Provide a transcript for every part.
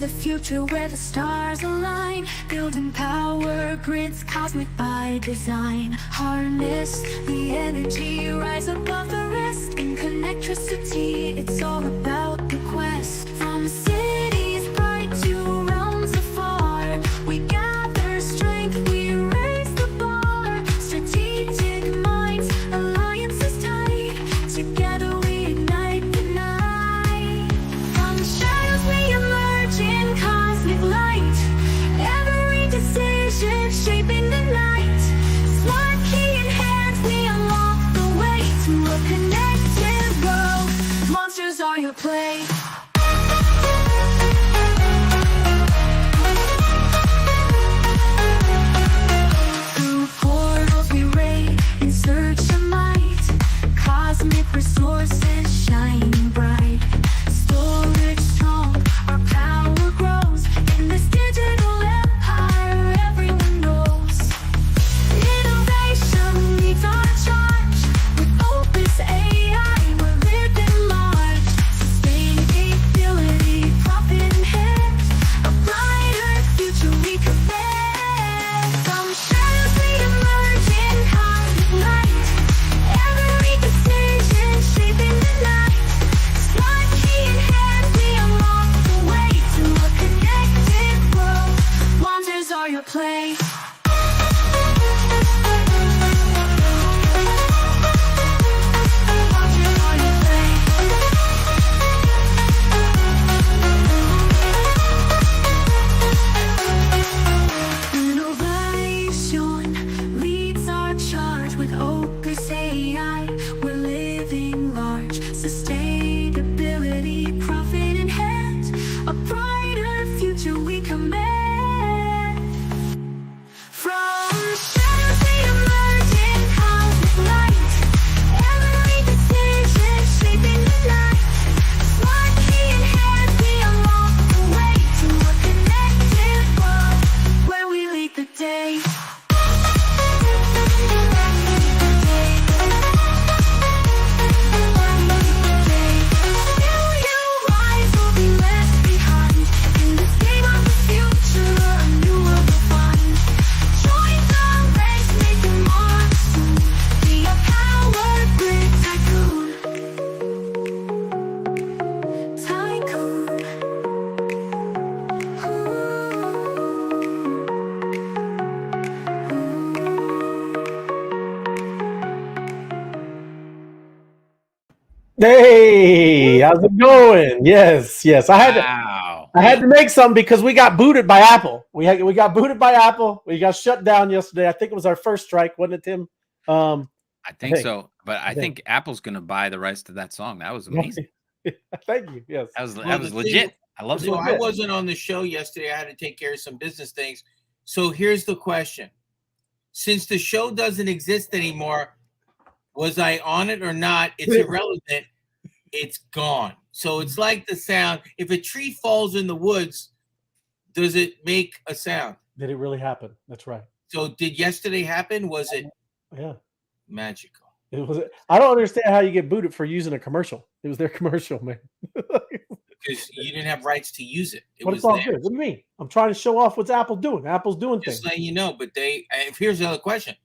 the future where the stars align, building power grids cosmic by design. Harness the energy, rise above the rest. In Connectricity, it's all about the quest. From cities bright to realms afar, we gather strength, we raise the bar. Strategic minds, alliances tight, together we ignite the night. From the shadows we emerge in cosmic light, every decision shaping the night. Smart key in hand, we unlock the way to a connected world. Monsters are your play. Through portals we raid in search of might, cosmic resources shining bright. Storage strong, our power grows in this digital empire everyone knows. Innovation leads our charge, with Opus AI we're living large. Sustainability, profit in hand, a brighter future we command. From shadows we emerge in cosmic light, every decision shaping the night. Smart key in hand, we unlock the way to a connected world. Wonders are your play. Wonders are your play. Innovation leads our charge with Opus AI. We're living large. Sustainability, profit in hand, a brighter future we command. From shadows we emerge in cosmic light, every decision shaping the night. Smart key in hand, we unlock the way to a connected world where we lead the day. Still you rise, will be left behind. In this game of the future, a new world will find. Join the race, make it more soon. Be a power grid tycoon. Tycoon. Hey, how's it going? Yes. Wow. I had to make some because we got booted by Apple. We got booted by Apple. We got shut down yesterday. I think it was our first strike, wasn't it, Tim? I think think. so. But I think Apple's going to buy the rights to that song. That was amazing. Thank you. Yes. That was Well, the legit. thing- I love So it. I wasn't on the show yesterday. I had to take care of some business things. So here's the question. Since the show doesn't exist anymore, was I on it or not? It's irrelevant. It's gone. So it's like the sound. If a tree falls in the woods, does it make a sound? Did it really happen? That's right. So did yesterday happen? Was it Yeah. magical? It was. I don't understand how you get booted for using a commercial. It was their commercial, man. Because you didn't have rights to use it. It But was it's all there. good. What do you mean? I'm trying to show off what's Apple doing. Apple's doing Just things. letting you know. But here's the other question.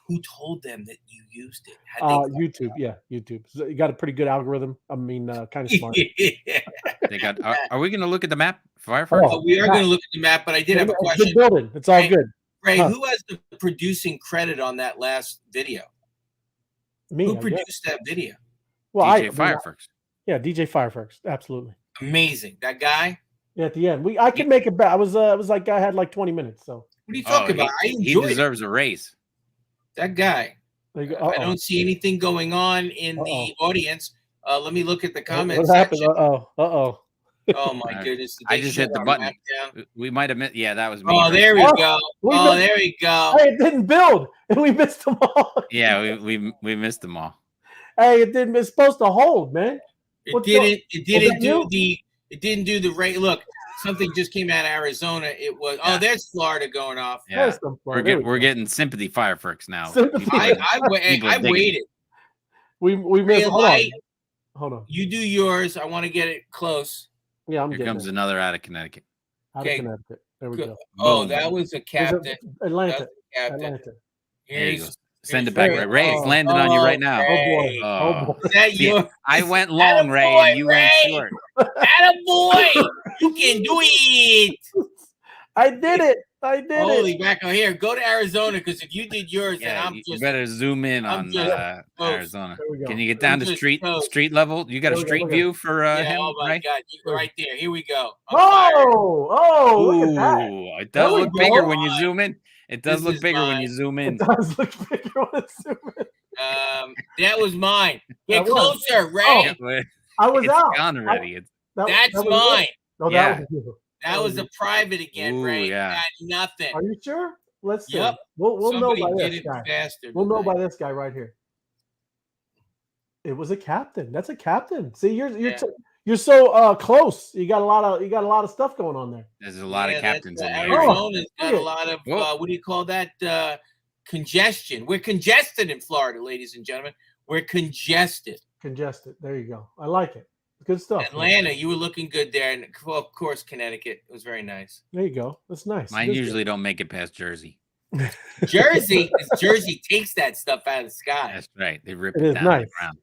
Who told them that you used it? How'd they- YouTube. Yeah, YouTube. So you got a pretty good algorithm. I mean, kind of smart. They got. Are we going to look at the map, Firefox? Oh, We are going to look at the map, but I did have a It's question. good building. It's all Right. good. Ray, Huh. who has the producing credit on that last video? Me. Who I guess. produced that video? Well, DJ Firefox. Yeah, DJ Firefox. Absolutely. Amazing. That guy? Yeah, at the end, I could make it back. I was like I had like 20 minutes. So What are you talking about? I He enjoyed it. deserves a raise. That guy. there you go. I don't see anything going on in the audience. Let me look at the comments. What happened? section. Oh. Oh my goodness! Did I they just shut hit the our button. map down? We might have missed. Yeah, that was me. Oh, right there we Oh, go. we Oh, missed- there we go. Hey, it didn't build, and we missed them all. Yeah, we missed them all. Hey, it didn't. It's supposed to hold, man. It What's didn't. up? It didn't that do you? the. It didn't do the rate. Look, something just came out of Arizona. It was. Yeah. Oh, there's Florida going off. Yeah, There's some fun. we're getting sympathy Firefox now. Sympathy. I People are digging. waited. We missed. Real Hold on. light. Hold on. You do yours. I want to get it close. Yeah, I'm Here getting comes it. another out of Connecticut. Out Okay. of Connecticut. There we go. Oh, Boom. that was a There's captain. Atlanta. That was a captain. Atlanta. There you go. Send it Here's back, Ray. Ray. It's landing on you right now. Oh boy. Ray. Oh boy. Is that See, your? I went long, Ray, and you went short. Attaboy! You can do it. I did it. I did Holy it. mackerel! Here, go to Arizona because if you did yours, then Yeah, I'm you just better zoom in I'm on just toast. Arizona. There we go. Can you get down I'm to just street toast. level? You got a There we go, street look at view for Yeah. him, Oh my right? God! You right there. Here we go. I'm fired. Oh, look at that. Ooh, it There does we look bigger go. when you zoom in. It does This look is bigger when mine. you zoom It in. does look bigger when it's zooming. That was mine. That Get was. closer, Ray. Oh. Yeah, but I was it's out. gone already. That's was mine. it? No, Yeah. that was you. That was a private again, Ooh, Ray. yeah. Got nothing. Are you sure? Let's see. Yep. We'll know Somebody by did this it guy. faster. We'll know tonight. by this guy right here. It was a captain. That's a captain. See, you're so close. You got a lot of stuff going on there. There's a lot of captains in the area. Arizona's got a look lot of Whoa. what do you call that? Congestion. We're congested in Florida, ladies and gentlemen. We're congested. Congested. There you go. I like it. Good stuff. Atlanta, you were looking good there, and of course, Connecticut. It was very nice. There you go. That's nice. Mine That's usually don't make it past Jersey. Jersey, 'cause Jersey takes that stuff out of the sky. That's right. They rip It it is down to nice. the ground.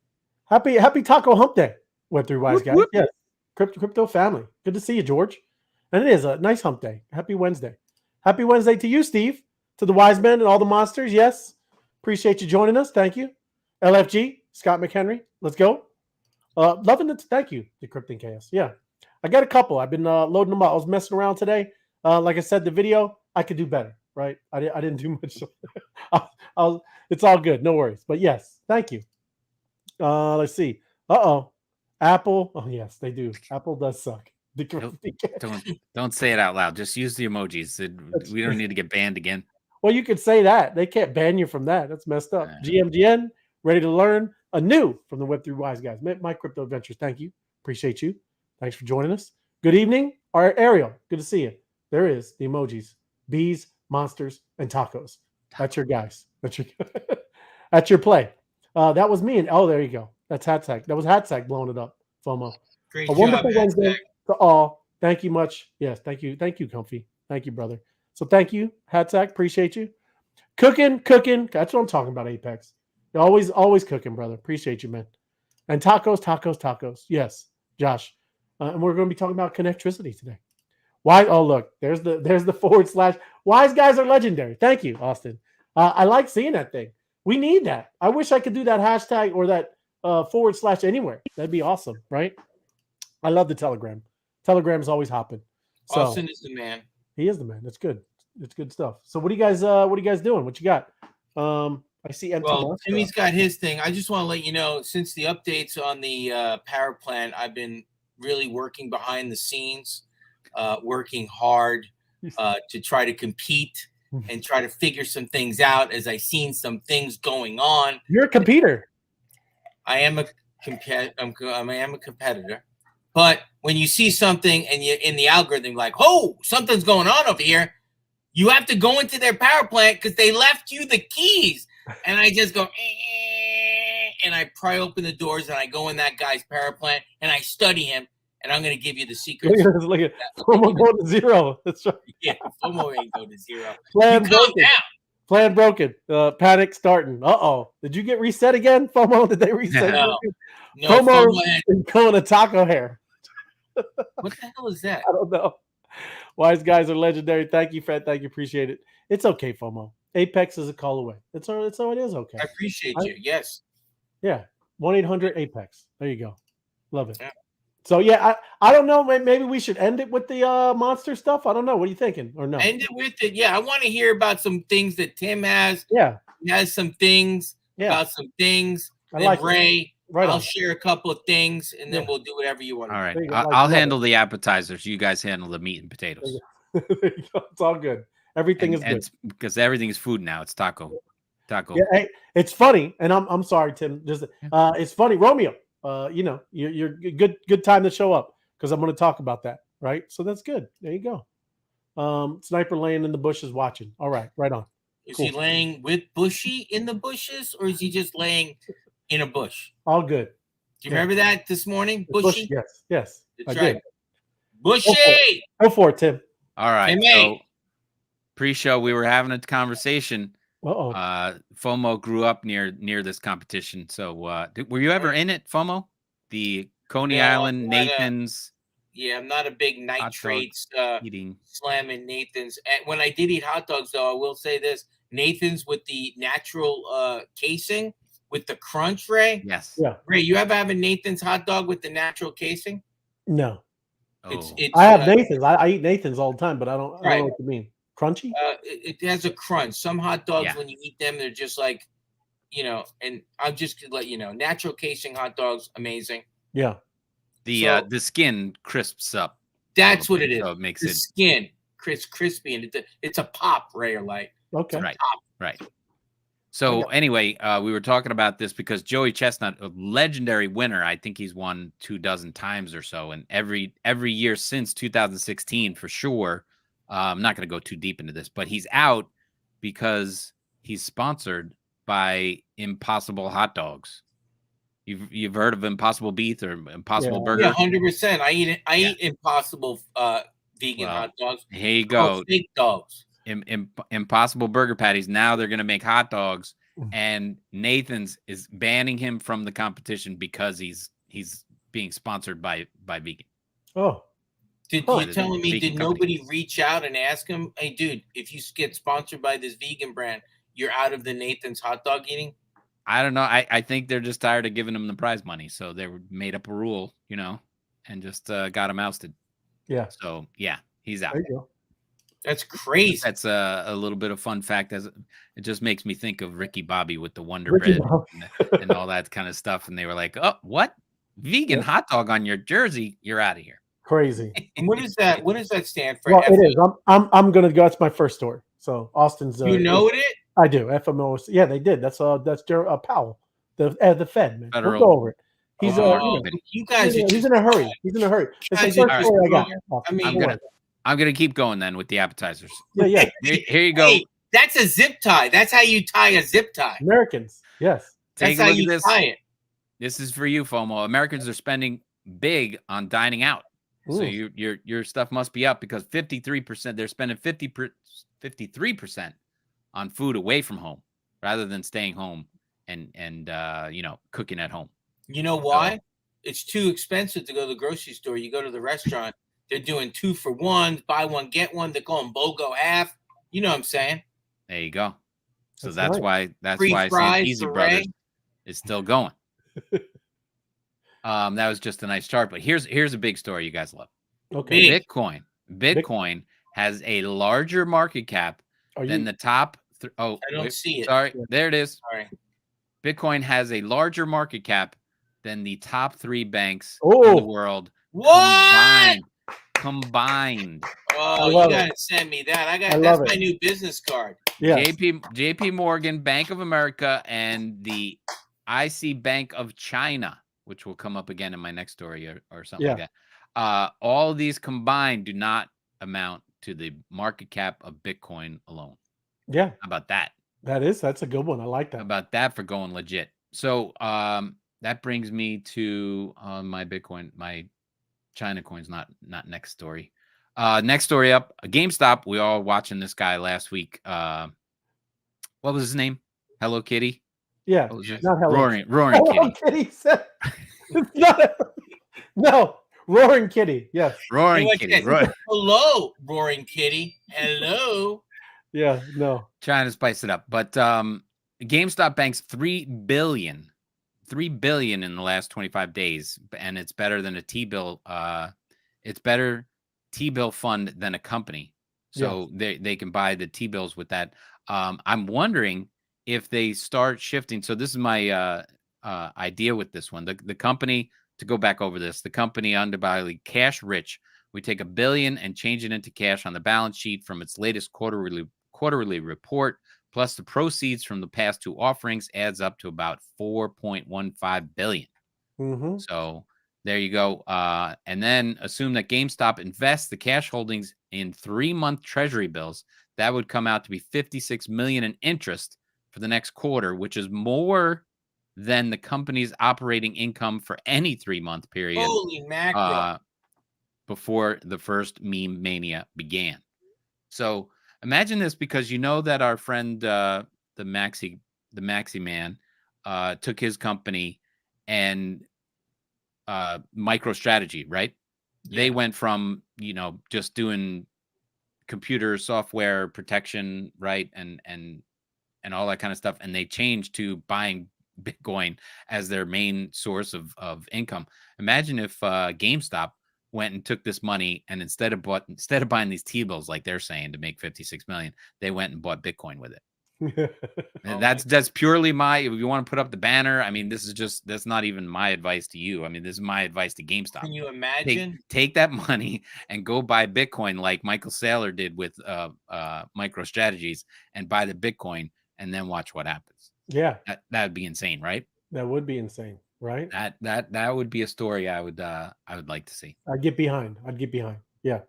Happy Taco Hump Day, Web3 Wise Whoop, guys. whoop. Yes. Crypto family. Good to see you, George. And it is a nice hump day. Happy Wednesday. Happy Wednesday to you, Steve. To the wise men and all the monsters. Yes. Appreciate you joining us. Thank you. LFG, Scott McHenry. Let's go. Loving it. Thank you, Decrypting Chaos. Yeah. I got a couple. I've been loading them up. I was messing around today. Like I said, the video, I could do better, right? I didn't do much. It's all good. No worries. But yes, thank you. Let's see. Apple. Oh, yes, they do. Apple does suck. Don't say it out loud. Just use the emojis. We don't need to get banned again. Well, you could say that. They can't ban you from that. That's messed up. GMGN, ready to learn anew from the Web3 Wise guys. My Crypto Adventures, thank you. Appreciate you. Thanks for joining us. Good evening. Ariel, good to see you. There is the emojis. Bees, monsters, and tacos. That's your guys. That's your play. That was me. And there you go. That's Hatsack. That was Hatsack blowing it up, FOMO. Great A wonderful job, Wednesday Hatsack. to all. Thank you much. Yes, thank you. Thank you, Comfy. Thank you, brother. So thank you, Hatsack. Appreciate you. Cooking. That's what I'm talking about, Apex. You're always cooking, brother. Appreciate you, man. And tacos. Yes, Josh. And we're going to be talking about Connectricity today. Why? Oh, look, there's the / Wise guys are legendary. Thank you, Austin. I like seeing that thing. We need that. I wish I could do that hashtag or that / anywhere. That'd be awesome, right? I love the Telegram. Telegram is always hopping. So, Austin is the man. He is the man. That's good. It's good stuff. So what are you guys doing? What you got? I see Well, Timmy's got his thing. I just want to let you know, since the updates on the power plant, I've been really working behind the scenes, working hard to try to compete and try to figure some things out as I seen some things going on. You're a competitor. I am a competitor. But when you see something and you're in the algorithm, like, oh, something's going on over here, you have to go into their power plant because they left you the keys. And I just go, and I pry open the doors and I go in that guy's power plant and I study him. And I'm going to give you the secrets. Look at FOMO going to zero. That's right. Yeah, FOMO ain't going to zero. Plan You calm down. Plan broken. Panic starting. Did you get reset again, FOMO? Did they reset? No, FOMO FOMO is going to taco hair. what the hell is that? I don't know. Wise guys are legendary. Thank you, Fred. Thank you. Appreciate it. It's okay, FOMO. Apex is a call away. It is okay. I appreciate you. Yes. Yeah. 1-800-APEX. There you go. Love it. Yeah. So, yeah, I don't know. Maybe we should end it with the monster stuff. I don't know. What are you thinking? Or no? End it with it. Yeah, I want to hear about some things that Tim has. Yeah. He has some things about some things. I like Ray, right I'll on. share a couple of things, and then Yeah. we'll do whatever you want. All right. There you go. I'll handle the appetizers. You guys handle the meat and potatoes. There you go. It's all good. Everything is good. Because everything is food now. It's taco. Yeah, hey, it's funny, and I'm sorry, Tim. Just it's funny, Romeo. You're good time to show up because I'm going to talk about that, right? So that's good. There you go. Sniper laying in the bushes watching. All right, right on. Is Cool. he laying with Bushy in the bushes, or is he just laying in a bush? All good. Do you remember that this morning, Bush, Bushy? yes, That's I right. did. Bushy. Go for it, Tim. All right. Hey, So mate. pre-show, we were having a conversation. Uh-oh. FOMO grew up near this competition. So were you ever in it, FOMO? The Coney No, Island, I'm not Nathan's. Yeah, I'm not a big nitrates Eating. slamming Nathan's. And when I did eat hot dogs, though, I will say this: Nathan's with the natural casing with the crunch, Ray. Yes. Yeah. Ray, you ever have a Nathan's hot dog with the natural casing? No. Oh. It's I have Nathan's. I eat Nathan's all the time, but I don't know what you mean. Crunchy? it has a crunch. Some hot dogs, Yeah. when you eat them, they're just like, and I'm just gonna let you know, natural casing hot dogs, amazing. Yeah. The skin crisps up. That's what it is. So it makes the it skin crispy, and it's a pop, Ray, or light. Okay. Right. So anyway, we were talking about this because Joey Chestnut, a legendary winner, I think he's won 24 times or so, and every year since 2016 for sure. I'm not going to go too deep into this, but he's out because he's sponsored by Impossible Hot Dogs. You've heard of Impossible Beef or Impossible Burger? Yeah, 100%. I eat it. I eat Impossible vegan hot dogs. Here you go. Fake dogs. Impossible Burger Patties. Now they're going to make hot dogs, and Nathan's is banning him from the competition because he's being sponsored by vegan. Oh. Did you telling me? Did nobody reach out and ask him, "Hey, dude, if you get sponsored by this vegan brand, you're out of the Nathan's hot dog eating"? I don't know. I think they're just tired of giving him the prize money, so they made up a rule, and just got him ousted. Yeah. So yeah, he's out. There you go. That's crazy. That's a little bit of fun fact. As it just makes me think of Ricky Bobby with the Wonder Bread and all that kind of stuff. And they were like, "Oh, what? Vegan hot dog on your jersey? You're out of here." Crazy. And what is that? What does that stand for? Well, it is. I'm gonna go. That's my first story. So Austin's. You know it? I do. FMO. Yeah, they did. That's Powell, the Fed man. Federal. We'll go over it. He's you guys. He's in a hurry. He's in a hurry. It's the first story I got. I mean, I'm gonna keep going then with the appetizers. Yeah. Here you go. Hey, that's a zip tie. That's how you tie a zip tie. Americans. Yes. That's how you tie it. This is for you, FOMO. Americans are spending big on dining out. Ooh. So your stuff must be up because 53%, they're spending 53% on food away from home rather than staying home and cooking at home. You know why? It's too expensive to go to the grocery store. You go to the restaurant, they're doing 2 for 1, buy one get one. They call them BOGO half. You know what I'm saying? There you go. So That's why Free fries, Easy for Brothers Ray. is still going. That was just a nice chart, but here's a big story you guys love. Okay. Bitcoin has a larger market cap than the top. I don't see it. Sorry, there it is. Sorry. Bitcoin has a larger market cap than the top 3 banks in Oh. the world What? combined. Oh, you gotta send me that. That's my new business card. Yeah. JP Morgan, Bank of America, and the IC Bank of China, which will come up again in my next story or something like that. All of these combined do not amount to the market cap of Bitcoin alone. Yeah. How about that? That's a good one. I like that. How about that for going legit? So that brings me to my Bitcoin, my China coins, not next story. Next story up, GameStop. We all watching this guy last week. What was his name? Hello Kitty. Yeah. Not Hello. Roaring Kitty. No, Roaring Kitty. Yes. Roaring Kitty. Hello, Roaring Kitty. Hello. Yeah. No. Trying to spice it up, but GameStop banks $3 billion in the last 25 days, and it's better than a T-bill. It's better T-bill fund than a company, so they can buy the T-bills with that. I'm wondering if they start shifting. So this is my idea with this one. The company, to go back over this, the company undoubtedly cash rich. We take $1 billion and change it into cash on the balance sheet from its latest quarterly report, plus the proceeds from the past 2 offerings adds up to about $4.15 billion. Mm-hmm. So there you go. And then assume that GameStop invests the cash holdings in 3-month treasury bills. That would come out to be $56 million in interest for the next quarter, which is more than the company's operating income for any 3-month period. Holy mackerel. before the first meme mania began. So imagine this, because you know that our friend the Maxi man took his company and MicroStrategy, right? They went from, just doing computer software protection, right, and all that kind of stuff, and they changed to buying Bitcoin as their main source of income. Imagine if GameStop went and took this money, and instead of buying these T-bills like they're saying to make 56 million, they went and bought Bitcoin with it. And that's purely if you want to put up the banner. I mean, that's not even my advice to you. I mean, this is my advice to GameStop. Can you imagine? Take that money and go buy Bitcoin like Michael Saylor did with MicroStrategies, and buy the Bitcoin, and then watch what happens. Yeah, that would be insane, right? That would be insane, right? That would be a story I would like to see. I'd get behind. Yeah.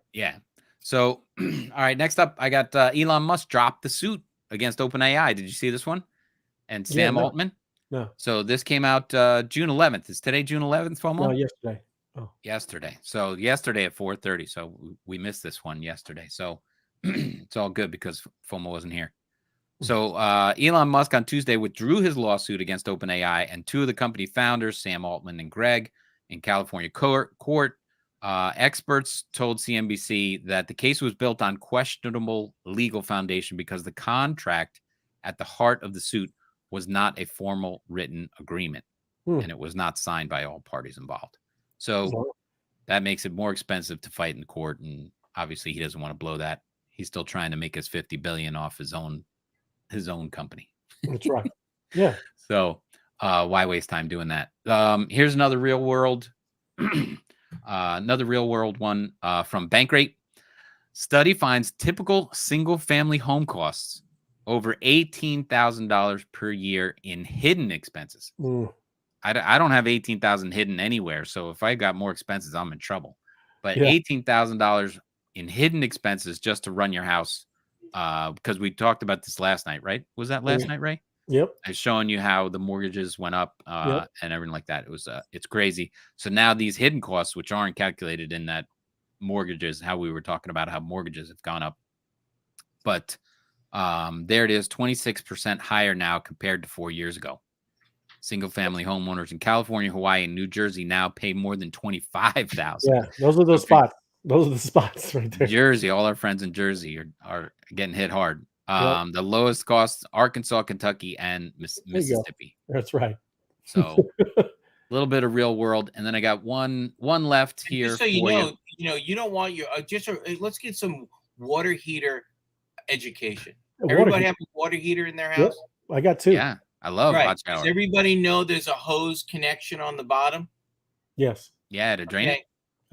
So, all right. Next up, I got Elon Musk dropped the suit against OpenAI. Did you see this one? And Sam Altman? No. So this came out June 11th. Is today June 11th, FOMO? No, yesterday. Oh. Yesterday. So yesterday at 4:30. So we missed this one yesterday. So it's all good because FOMO wasn't here. So Elon Musk on Tuesday withdrew his lawsuit against OpenAI and two of the company founders, Sam Altman and Greg, in California court. Experts told CNBC that the case was built on questionable legal foundation because the contract at the heart of the suit was not a formal written agreement, and it was not signed by all parties involved. So that makes it more expensive to fight in court, and obviously he doesn't want to blow that. He's still trying to make his $50 billion off his own company. That's right. Yeah. So why waste time doing that? Here's another real world one from Bankrate. Study finds typical single family home costs over $18,000 per year in hidden expenses. I don't have $18,000 hidden anywhere, so if I got more expenses, I'm in trouble. But $18,000 in hidden expenses just to run your house, because we talked about this last night, right? Was that last night, Ray? Yep. I was showing you how the mortgages went up and everything like that. It was it's crazy. So now these hidden costs, which aren't calculated in that mortgages, how we were talking about how mortgages have gone up, but there it is, 26% higher now compared to 4 years ago. Single family homeowners in California, Hawaii, and New Jersey now pay more than $25,000. Yeah, those are those spots. Those are the spots right there. Jersey, all our friends in Jersey are getting hit hard. The lowest costs, Arkansas, Kentucky, and Mississippi. That's right. So a little bit of real world, and then I got one left here. Just so you don't want your let's get some water heater education. Everybody have a water heater in their house? Yep. I got two. Yeah, I love hot shower. Does everybody know there's a hose connection on the bottom? Yes. Yeah, to drain it.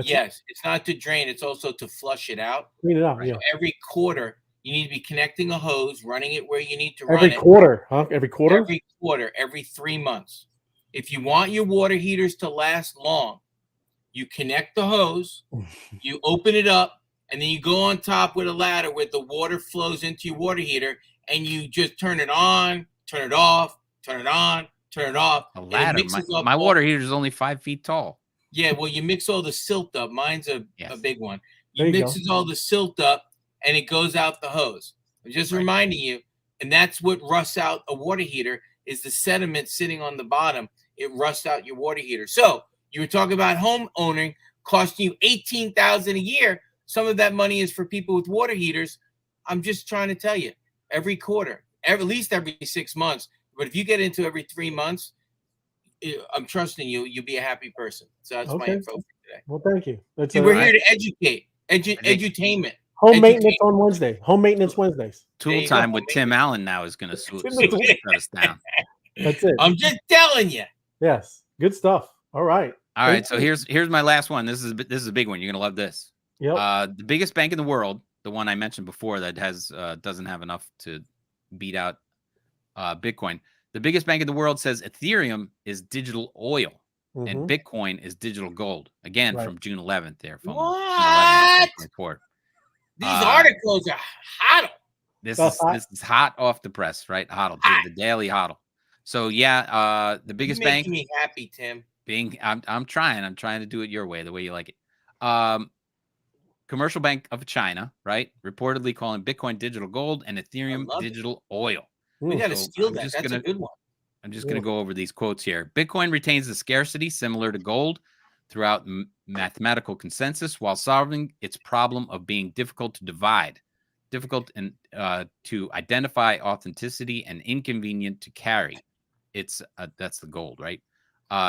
Yes, it's not to drain; it's also to flush it out. Clean it out. Right? Yeah. So every quarter, you need to be connecting a hose, running it where you need to run it. Every quarter, huh? Every quarter? Every quarter, every 3 months. If you want your water heaters to last long, you connect the hose, you open it up, and then you go on top with a ladder where the water flows into your water heater, and you just turn it on, turn it off, turn it on, turn it off. A ladder. My water heater is only 5 feet tall. Yeah, well, you mix all the silt up. Mine's a big one. You There you mixes all the silt up, and it goes out the hose. I'm just reminding you, and that's what rusts out a water heater is the sediment sitting on the bottom. It rusts out your water heater. So you were talking about home owning costing you $18,000 a year. Some of that money is for people with water heaters. I'm just trying to tell you, every quarter, at least every 6 months. But if you get into every 3 months, I'm trusting you. You'll be a happy person. So that's my info for today. Well, thank you. We're here to educate, edutainment. Home maintenance on Wednesday. Home maintenance Wednesdays. Tool time with Tim Allen now is going to shut us down. That's it. I'm just telling you. Yes, good stuff. All right. All right. So here's my last one. This is a big one. You're going to love this. Yep. The biggest bank in the world, the one I mentioned before that has doesn't have enough to beat out Bitcoin. The biggest bank in the world says Ethereum is digital oil and Bitcoin is digital gold. Again, from June 11th there. From what? June 11th, these articles are hot. This is hot off the press, right? Hodl, the daily Hodl. So the biggest You're making bank. me happy, Tim. I'm trying to do it your way, the way you like it. Commercial Bank of China, right, reportedly calling Bitcoin digital gold and Ethereum love it. digital oil. We got to So steal I'm that. just That's a gonna- good one. I'm just going to go over these quotes here. Bitcoin retains the scarcity similar to gold throughout mathematical consensus while solving its problem of being difficult to divide, difficult and to identify authenticity and inconvenient to carry. It's that's the gold, right?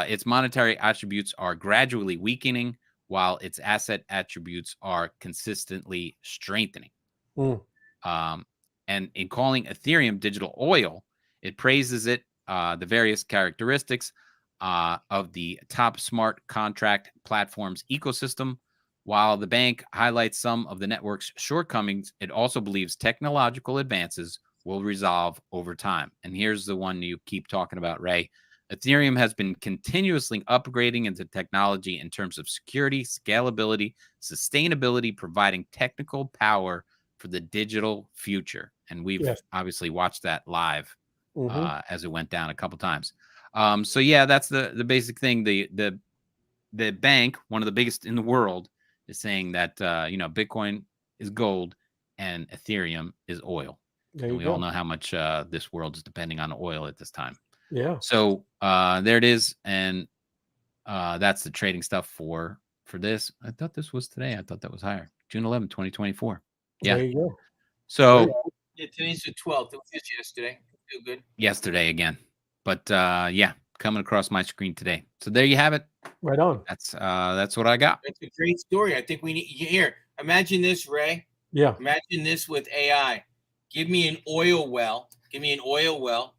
Its monetary attributes are gradually weakening while its asset attributes are consistently strengthening. And in calling Ethereum digital oil, it praises it, the various characteristics of the top smart contract platform's ecosystem. While the bank highlights some of the network's shortcomings, it also believes technological advances will resolve over time. And here's the one you keep talking about, Ray. Ethereum has been continuously upgrading into technology in terms of security, scalability, sustainability, providing technical power for the digital future. And we've obviously watched that live as it went down a couple times. So yeah, that's the basic thing. The bank, one of the biggest in the world, is saying that Bitcoin is gold and Ethereum is oil. And we all know how much this world is depending on oil at this time. Yeah. So there it is, and that's the trading stuff for this. I thought this was today. I thought that was higher. June 11, 2024. Yeah. There you go. So yeah, today's the 12th. It was just yesterday. Feel good. Yesterday again. But yeah, coming across my screen today. So there you have it. Right on. That's what I got. That's a great story. I think we need here. Imagine this, Ray. Yeah. Imagine this with AI. Give me an oil well. Give me an oil well.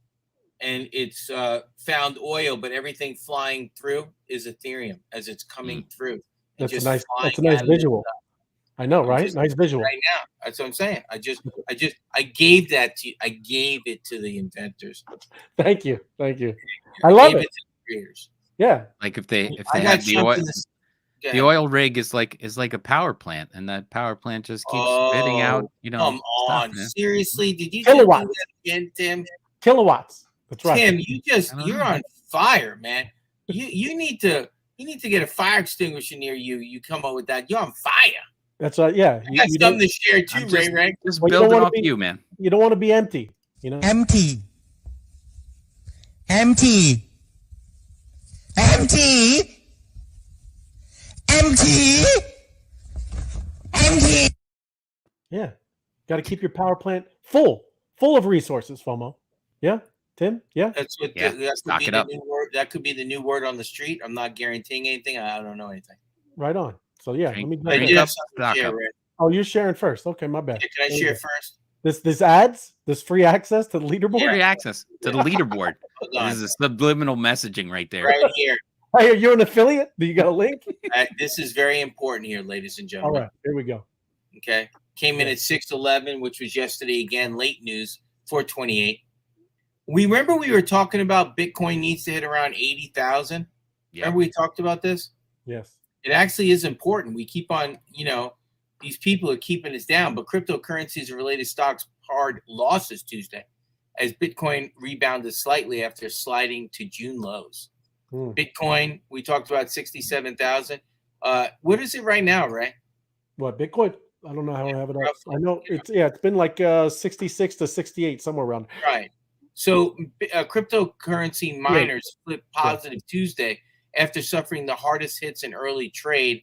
And it's found oil, but everything flying through is Ethereum as it's coming through. That's a nice visual. I know, right? Nice visual. Right now. That's what I'm saying. I gave that to you. I gave it to the inventors. Thank you. I love it. To the creators. Yeah. Like if they have the oil rig is like a power plant, and that power plant just keeps spitting out, Come on. stuff, Seriously? Did you Kilowatts. do that again, Tim? Kilowatts. That's right. Tim, you're on fire, man. You need to get a fire extinguisher near you. You come up with that. You're on fire. That's right. Yeah. I got something to share too, Ray. Just building off you, man. You don't want to be empty. Empty. Yeah. Got to keep your power plant full of resources, FOMO. Yeah. Tim? Yeah. That's what stock it up. That could be the new word on the street. I'm not guaranteeing anything. I don't know anything. Right on. So yeah, let me share, Oh, you're sharing first. Okay, my bad. Yeah, can I share first? This ads, this free access to the leaderboard. Free access to the leaderboard. This is a subliminal messaging right there. Right here. Hey, you're an affiliate? Do you got a link? This is very important here, ladies and gentlemen. All right, here we go. Okay. Came in at 611, which was yesterday again, late news, 428. We were talking about Bitcoin needs to hit around 80,000. Yeah. Remember we talked about this? Yes. It actually is important. We keep on, these people are keeping us down, but cryptocurrencies and related stocks hard losses Tuesday as Bitcoin rebounded slightly after sliding to June lows. Bitcoin, we talked about 67,000. What is it right now, Ray? What, Bitcoin? I don't know how I have it up. I know it's been like 66 to 68, somewhere around. Right. So cryptocurrency miners flipped positive Tuesday after suffering the hardest hits in early trade.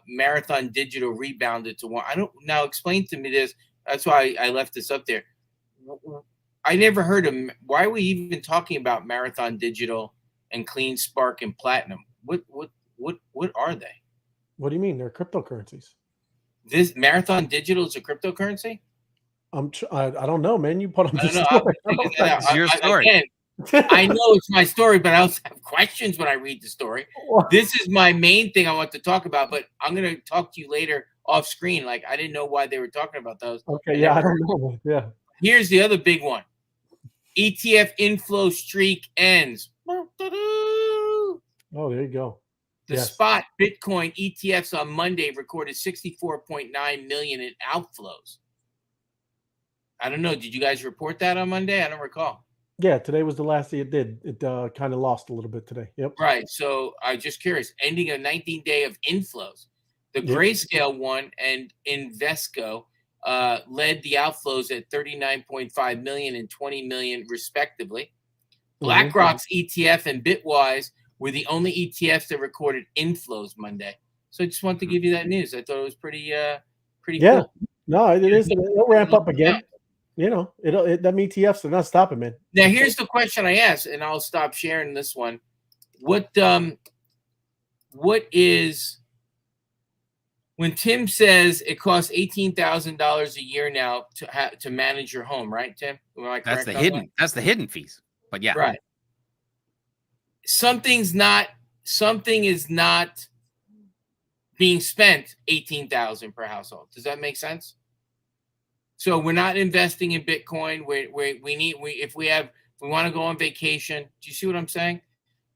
Marathon Digital rebounded to one. Now explain to me this. That's why I left this up there. I never heard of. Why are we even talking about Marathon Digital and Clean Spark and Platinum? What are they? What do you mean? They're cryptocurrencies. This Marathon Digital is a cryptocurrency? I don't know, man. You put on the story. It's your story. Again, I know it's my story, but I also have questions when I read the story. This is my main thing I want to talk about, but I'm going to talk to you later off screen. Like, I didn't know why they were talking about those. Okay, yeah, I don't know. Yeah. Here's the other big one. ETF inflow streak ends. Oh, there you go. The spot Bitcoin ETFs on Monday recorded 64.9 million in outflows. I don't know. Did you guys report that on Monday? I don't recall. Yeah, today was the last day it did. It kind of lost a little bit today. Yep. Right. So I'm just curious. Ending a 19-day of inflows. The Grayscale one and Invesco led the outflows at 39.5 million and 20 million respectively. BlackRock's ETF and Bitwise were the only ETFs that recorded inflows Monday. So I just want to give you that news. I thought it was pretty cool. No, it is. It'll ramp up again. You know, them ETFs are not stopping, man. Now here's the question I asked, and I'll stop sharing this one. What is, when Tim says it costs $18,000 a year now to manage your home, right, Tim? Am I correct? That's the hidden fees. But yeah, right. Something is not being spent $18,000 per household. Does that make sense? So we're not investing in Bitcoin. If we want to go on vacation. Do you see what I'm saying?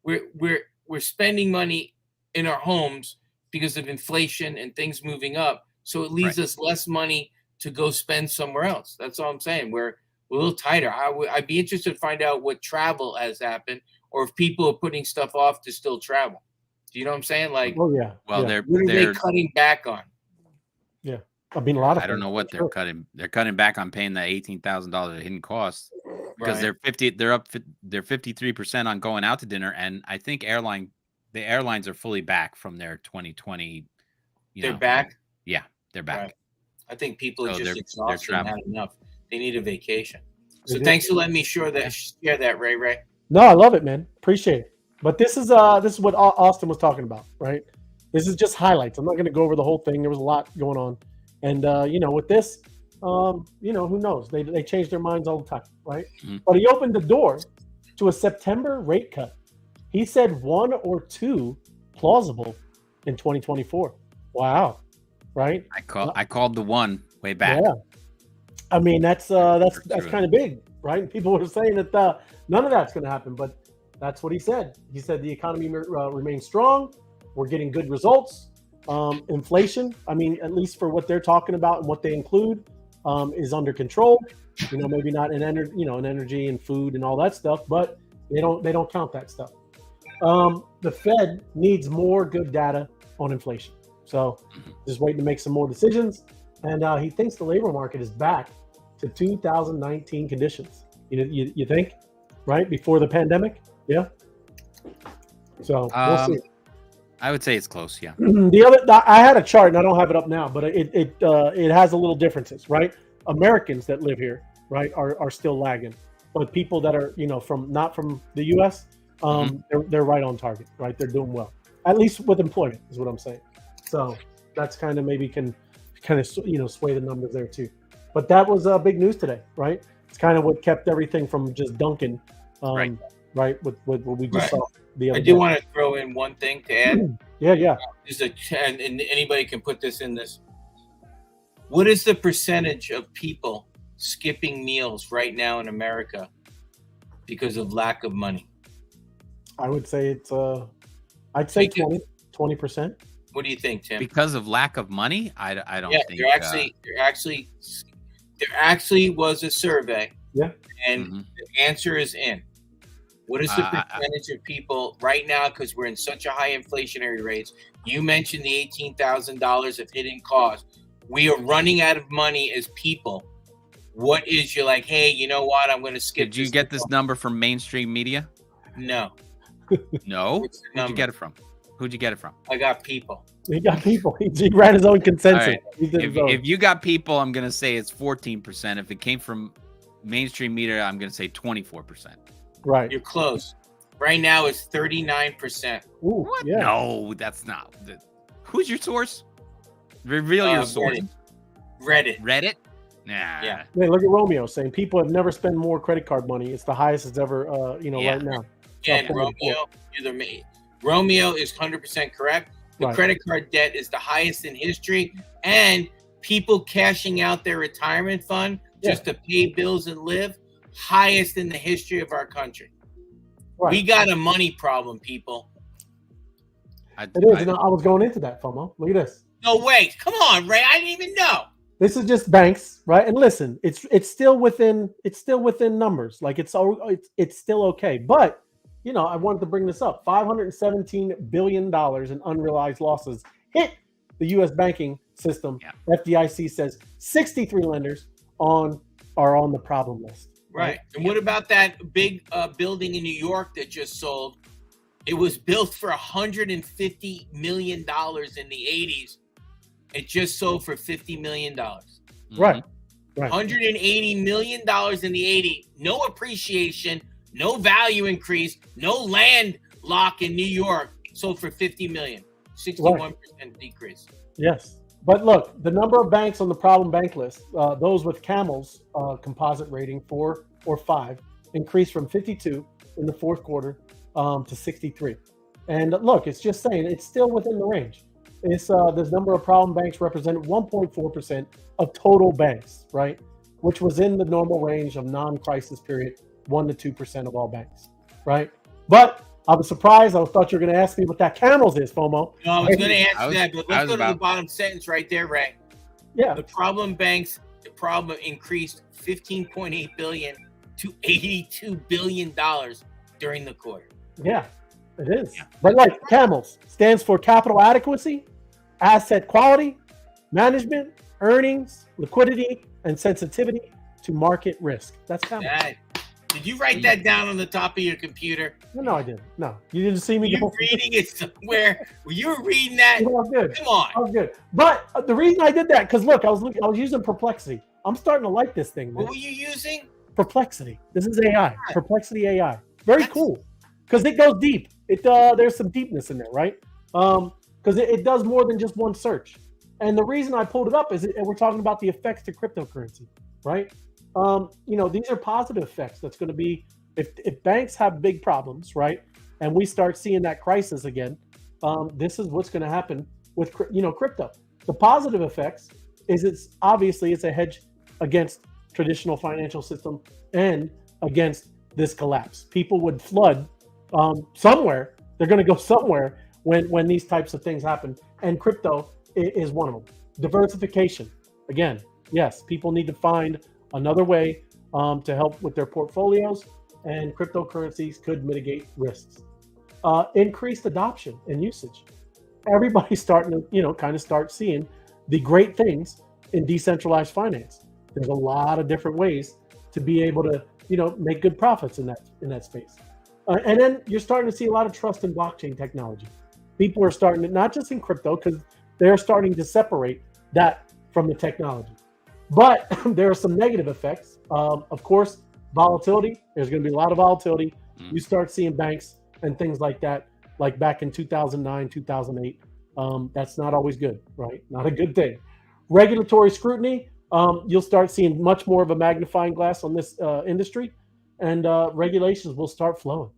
We're spending money in our homes because of inflation and things moving up. So it leaves us less money to go spend somewhere else. That's all I'm saying. We're a little tighter. I'd be interested to find out what travel has happened, or if people are putting stuff off to still travel. Do you know what I'm saying? Like, oh yeah. Well, yeah. What are they cutting back on? Yeah, I mean a lot of. I don't know what they're cutting. They're cutting back on paying that $18,000 hidden costs because they're 53% on going out to dinner, and I think the airlines are fully back from their 2020. They're back. Yeah, they're back. Right. I think people are just exhausted and had enough. They need a vacation. So thanks for letting me share that, Ray. No, I love it, man. Appreciate it. But this is what Austin was talking about, right? This is just highlights. I'm not going to go over the whole thing. There was a lot going on, and with this, who knows? They change their minds all the time, right? Mm-hmm. But he opened the door to a September rate cut. He said 1 or 2 plausible in 2024. Wow, right? I called the one way back. Yeah, I mean that's kind of big, right? People were saying that none of that's going to happen, but that's what he said. He said the economy remains strong. We're getting good results. Inflation, I mean, at least for what they're talking about and what they include, is under control. Maybe not in energy and food and all that stuff, but they don't count that stuff. The Fed needs more good data on inflation. So just waiting to make some more decisions. And he thinks the labor market is back to 2019 conditions. You think, right? Before the pandemic? Yeah. So we'll see. I would say it's close. Yeah. I had a chart and I don't have it up now, but it has a little differences, right? Americans that live here, right, are still lagging, but people that are not from the U.S. They're right on target, right? They're doing well, at least with employment, is what I'm saying. So that's kind of maybe can kind of sway the numbers there too. But that was big news today, right? It's kind of what kept everything from just dunking, right? With what we just saw the other day. I do want to throw in one thing to add. Yeah. And anybody can put this in this. What is the percentage of people skipping meals right now in America because of lack of money? I would say it's I'd say 20%. What do you think, Tim? Because of lack of money? I don't think. There actually was a survey. Yeah. And the answer is in. What is the percentage of people right now, because we're in such a high inflationary rates? You mentioned the $18,000 of hidden costs. We are running out of money as people. What is you're like, hey, you know what? I'm going to skip. Did you get this number from mainstream media? No. No? Who'd you get it from? Who'd you get it from? I got people. He got people. He ran his own consensus. Right. If you got people, I'm going to say it's 14%. If it came from mainstream media, I'm going to say 24%. Right. You're close. Right now it's 39%. Ooh, what? Yeah. No, that's not. Who's your source? Reveal your source. Reddit. Nah. Yeah. Hey, look at Romeo saying people have never spent more credit card money. It's the highest it's ever, right now. And Romeo is 100% correct. The credit card debt is the highest in history, and people cashing out their retirement fund just to pay bills and live, highest in the history of our country. Right. We got a money problem, people. It is. I was going into that, FOMO. Look at this. No, wait. Come on, Ray. I didn't even know. This is just banks, right? And listen, it's still within numbers. Like it's still okay. But I wanted to bring this up. $517 billion in unrealized losses hit the U.S. banking system, Yeah. FDIC says 63 lenders are on the problem list. Right. And what about that big building in New York that just sold? It was built for $150 million in the 80s. It just sold for $50 million. Right. Right. $180 million in the 80s. No appreciation, no value increase, no land lock in New York. Sold for $50 million. 61% decrease. Yes. But look, the number of banks on the problem bank list, those with Camel's composite rating 4 or 5, increased from 52 in the fourth quarter to 63. And look, it's just saying it's still within the range. It's this number of problem banks represented 1.4% of total banks, right? Which was in the normal range of non-crisis period, 1 to 2% of all banks, right? But I was surprised. I thought you were going to ask me what that Camels is, FOMO. No, I was going to answer that, but let's go to the bottom sentence right there, Ray. Yeah. The problem banks, the problem increased $15.8 billion to $82 billion during the quarter. Yeah, it is. Yeah. But like Camels stands for capital adequacy, asset quality, management, earnings, liquidity, and sensitivity to market risk. That's Camels. Did you write that down on the top of your computer? No, I didn't. No, you didn't see me. Were you reading it somewhere? Were you reading that? All good. Come on. All good. But the reason I did that, because look, I was using Perplexity. I'm starting to like this thing, man. What were you using? Perplexity. This is AI. Perplexity AI. Very cool. Because it goes deep. There's some deepness in there, right? Because it does more than just one search. And the reason I pulled it up is we're talking about the effects to cryptocurrency, right? These are positive effects. That's going to be if banks have big problems, right? And we start seeing that crisis again. This is what's going to happen with crypto. The positive effects is it's a hedge against traditional financial system and against this collapse. People would flood somewhere. They're going to go somewhere when these types of things happen. And crypto is one of them. Diversification. Again, yes, people need to find another way to help with their portfolios, and cryptocurrencies could mitigate risks. Increased adoption and usage. Everybody's starting to, kind of start seeing the great things in decentralized finance. There's a lot of different ways to be able to, make good profits in that space. And then you're starting to see a lot of trust in blockchain technology. People are starting to, not just in crypto, because they're starting to separate that from the technology. But there are some negative effects. Of course, volatility. There's going to be a lot of volatility. You start seeing banks and things like that, like back in 2009, 2008. That's not always good, right? Not a good thing. Regulatory scrutiny. You'll start seeing much more of a magnifying glass on this industry, and regulations will start flowing.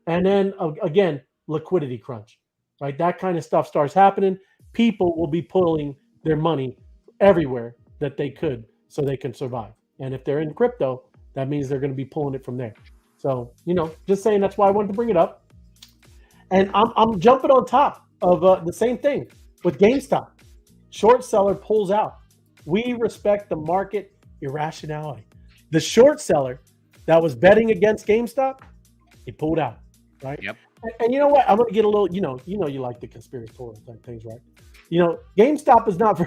And then again, liquidity crunch, right? That kind of stuff starts happening. People will be pulling their money everywhere that they could so they can survive. And if they're in crypto, that means they're going to be pulling it from there. So, just saying, that's why I wanted to bring it up. And I'm jumping on top of the same thing with GameStop. Short seller pulls out. We respect the market irrationality. The short seller that was betting against GameStop, he pulled out, right? Yep. And you know what? I'm going to get a little, you like the conspiratorial type things, right? GameStop is not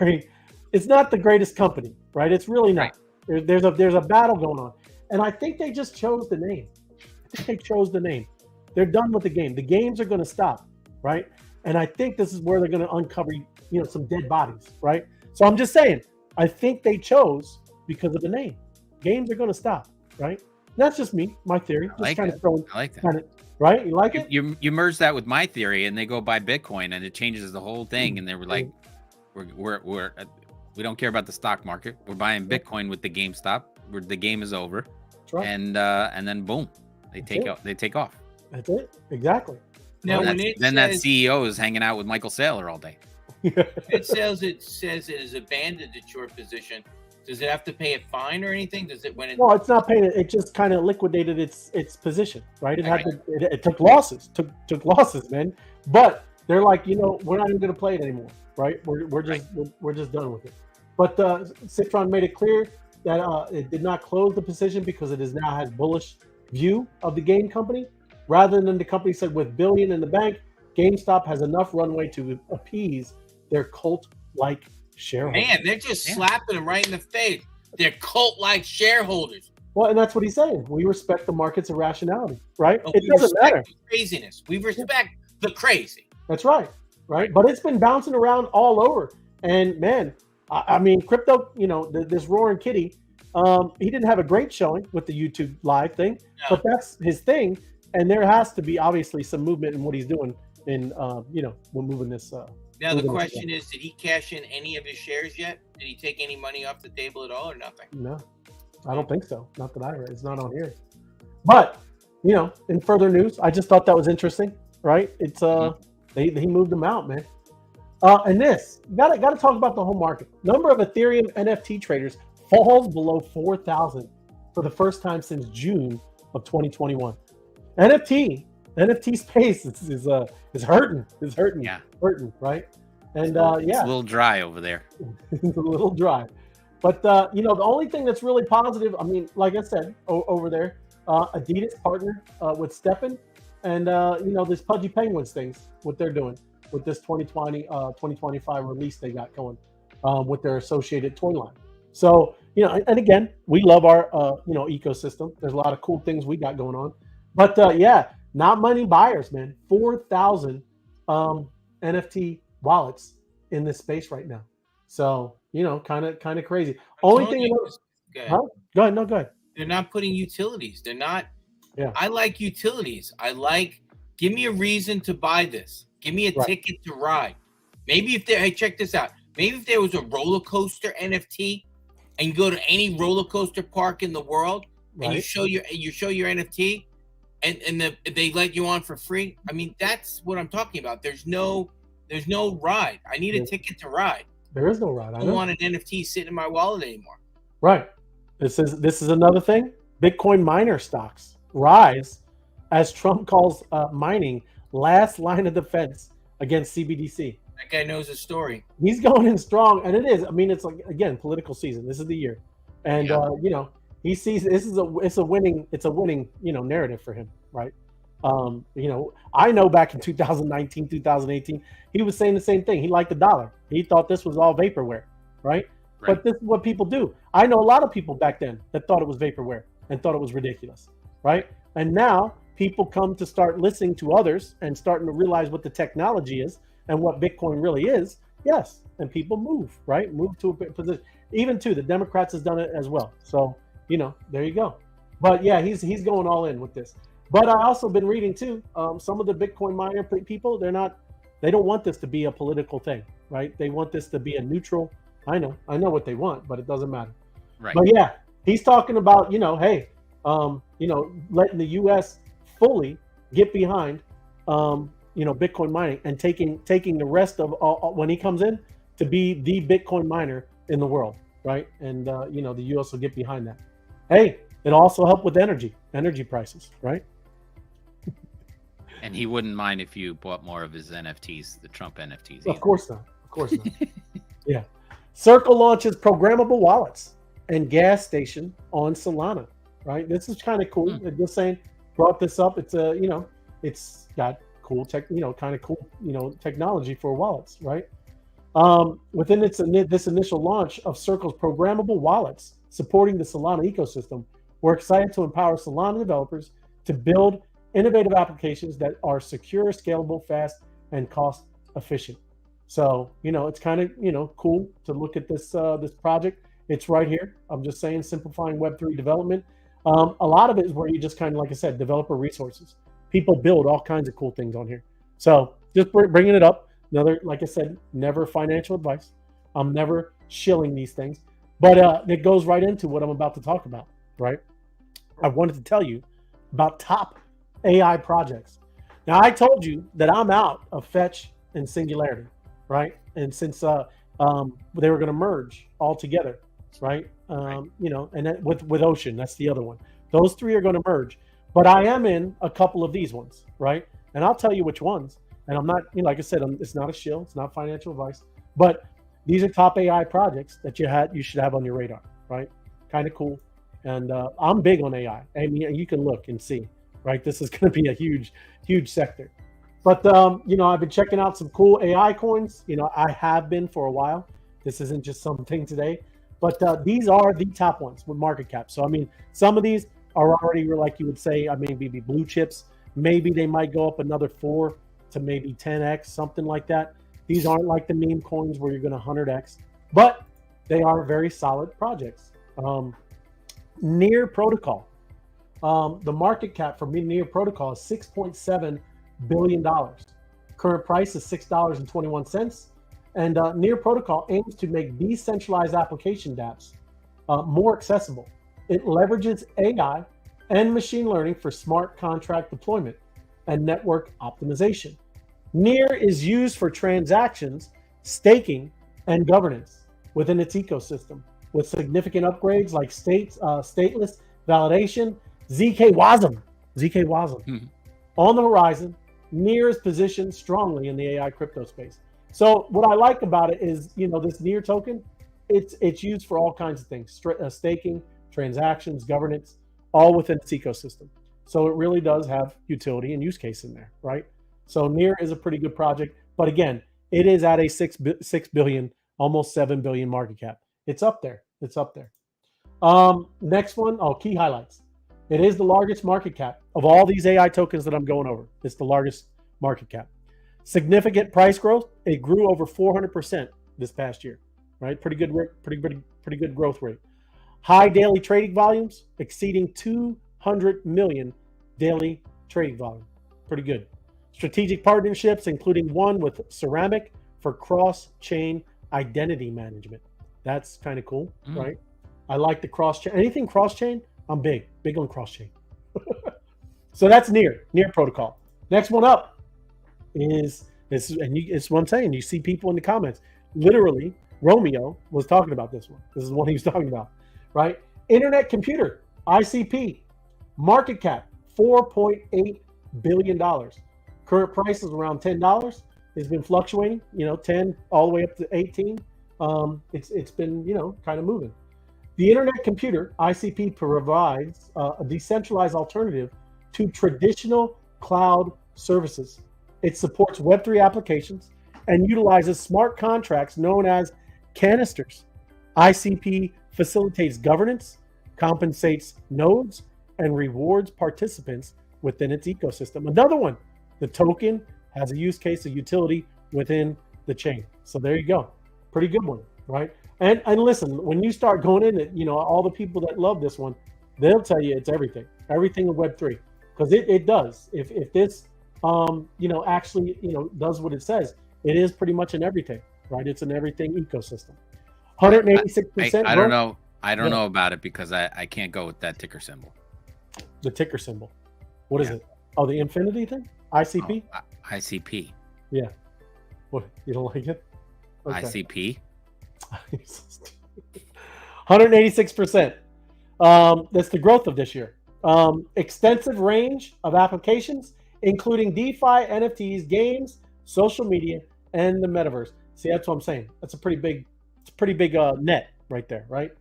it's not the greatest company, right? It's really not. Right. There's a battle going on. And I think they just chose the name. They're done with the game. The games are going to stop, right? And I think this is where they're going to uncover, some dead bodies, right? So I'm just saying, I think they chose because of the name. Games are going to stop, right? That's just me, my theory. I like that. I like that. Kind of, right? You like it? You merge that with my theory, and they go buy Bitcoin, and it changes the whole thing. And they were like, we don't care about the stock market. We're buying Bitcoin with the GameStop. The game is over. That's right. And then boom, they take off. That's it. Exactly. Now, that CEO is hanging out with Michael Saylor all day. It says it is abandoned at short position. Does it have to pay a fine or anything? Does it when it? No, it's not paying it. It just kind of liquidated its position, right? It took losses, took losses, man. But they're like, we're not even going to play it anymore, right? We're just done with it. But Citron made it clear that it did not close the position because it now has bullish view of the game company, rather than the company said with $1 billion in the bank, GameStop has enough runway to appease They're cult-like shareholders. Man, they're just slapping them right in the face. They're cult-like shareholders. Well, and that's what he's saying. We respect the market's irrationality, right? But It we doesn't respect matter. the craziness. We respect the crazy. That's right, right? But it's been bouncing around all over. And man, I mean, crypto, this roaring kitty, he didn't have a great showing with the YouTube live thing, but that's his thing. And there has to be obviously some movement in what he's doing in, we're moving this. Now the question is, did he cash in any of his shares yet? Did he take any money off the table at all or nothing? No, I don't think so. Not that I read. It's not on here. But, in further news, I just thought that was interesting, right? It's he moved them out, man. And this, got to talk about the whole market. Number of Ethereum NFT traders falls below 4,000 for the first time since June of 2021. NFT space is hurting. It's hurting. Yeah. Hurting, right? And It's a little dry over there. it's a little dry. But the only thing that's really positive, I mean, like I said, over there, Adidas partnered with Steppen, and this Pudgy Penguins things, what they're doing with this 2025 release they got going with their associated toy line. So, and again, we love our ecosystem. There's a lot of cool things we got going on. But not many buyers, man. 4,000 NFT wallets in this space right now. So, kind of crazy. Only thing go ahead. Huh? Go ahead. No, go ahead. They're not putting utilities. They're not. Yeah. I like utilities. Give me a reason to buy this. Give me a ticket to ride. Maybe hey, check this out. Maybe if there was a roller coaster NFT and you go to any roller coaster park in the world and you show your NFT and they let you on for free. I mean, that's what I'm talking about. There's no ride. I need a ticket to ride. There is no ride. I don't want an NFT sitting in my wallet anymore. Right. This is another thing. Bitcoin miner stocks rise as Trump calls mining last line of defense against CBDC. That guy knows his story. He's going in strong, and it is. I mean, it's like, again, political season. This is the year, and he sees it's a winning narrative for him, right? I know back in 2019, 2018, he was saying the same thing. He liked the dollar. He thought this was all vaporware, right? But this is what people do. I know a lot of people back then that thought it was vaporware and thought it was ridiculous, right? And now people come to start listening to others and starting to realize what the technology is and what Bitcoin really is. Yes, and people move, right? Move to a position. Even the Democrats has done it as well. So, there you go. But yeah, he's going all in with this. But I also been reading too, some of the Bitcoin miner people, they don't want this to be a political thing, right? They want this to be a neutral. I know what they want, but it doesn't matter. Right. But yeah, he's talking about, hey, letting the U.S. fully get behind, Bitcoin mining and taking the rest of when he comes in to be the Bitcoin miner in the world, right? And the U.S. will get behind that. Hey, it also help with energy prices, right? And he wouldn't mind if you bought more of his NFTs, the Trump NFTs. Of course not. Yeah. Circle launches programmable wallets and gas station on Solana, right? This is kind of cool. Just saying, brought this up. It's it's got cool technology for wallets, right? Within this initial launch of Circle's programmable wallets supporting the Solana ecosystem, we're excited to empower Solana developers to build innovative applications that are secure, scalable, fast, and cost efficient. So, it's kind of, cool to look at this project. It's right here. I'm just saying, simplifying Web3 development. A lot of it is where you just kind of, like I said, developer resources. People build all kinds of cool things on here. So just bringing it up. Another, like I said, never financial advice. I'm never shilling these things. But it goes right into what I'm about to talk about, right? I wanted to tell you about top AI projects. Now, I told you that I'm out of Fetch and Singularity, right? And since they were going to merge all together, right? And that, with Ocean, that's the other one. Those three are going to merge. But I am in a couple of these ones, right? And I'll tell you which ones. And I'm not, like I said, it's not a shill. It's not financial advice. But these are top AI projects that you should have on your radar, right? Kind of cool. And I'm big on AI. I mean, you can look and see, right? This is going to be a huge, huge sector. But I've been checking out some cool AI coins. I have been for a while. This isn't just something today, but these are the top ones with market cap. So I mean, some of these are already, like you would say, maybe blue chips. Maybe they might go up another 4 to maybe 10x, something like that. These aren't like the meme coins where you're going to 100x, but they are very solid projects. Near Protocol. The market cap for Near Protocol is $6.7 billion. Current price is $6.21. And Near Protocol aims to make decentralized application dApps more accessible. It leverages AI and machine learning for smart contract deployment and network optimization. Near is used for transactions, staking, and governance within its ecosystem, with significant upgrades like stateless validation, ZK WASM. On the horizon. Near is positioned strongly in the AI crypto space. So what I like about it is, this Near token, it's used for all kinds of things, staking, transactions, governance, all within its ecosystem. So it really does have utility and use case in there, right? So Near is a pretty good project, but again, it is at a 6 billion, almost 7 billion market cap. It's up there. Next one, key highlights. It is the largest market cap of all these AI tokens that I'm going over. It's the largest market cap. Significant price growth. It grew over 400% this past year, right? Pretty good growth rate. High daily trading volumes exceeding 200 million daily trading volume. Pretty good. Strategic partnerships, including one with Ceramic for cross-chain identity management. That's kind of cool, right? I like the cross-chain. Anything cross-chain, I'm big on cross-chain. So that's Near Protocol. Next one up is this, and it's what I'm saying. You see people in the comments. Literally, Romeo was talking about this one. This is what he was talking about, right? Internet Computer, ICP, market cap $4.8 billion. Current price is around $10. It's been fluctuating, 10 all the way up to 18. It's been, kind of moving. The Internet Computer, ICP, provides a decentralized alternative to traditional cloud services. It supports Web3 applications and utilizes smart contracts known as canisters. ICP facilitates governance, compensates nodes, and rewards participants within its ecosystem. Another one, the token has a use case of utility within the chain. So there you go. Pretty good one, right? And listen, when you start going in it, all the people that love this one, they'll tell you it's everything in Web3, because it does. If this, actually, does what it says, it is pretty much in everything, right? It's an everything ecosystem. 186%. I don't know. I don't know about it because I can't go with that ticker symbol. The ticker symbol. What is it? Oh, the infinity thing? ICP? Oh, ICP. Yeah. What? You don't like it? Okay. ICP? 186%. That's the growth of this year. Extensive range of applications, including DeFi, NFTs, games, social media, and the metaverse. See, that's what I'm saying. That's a pretty big net right there, right?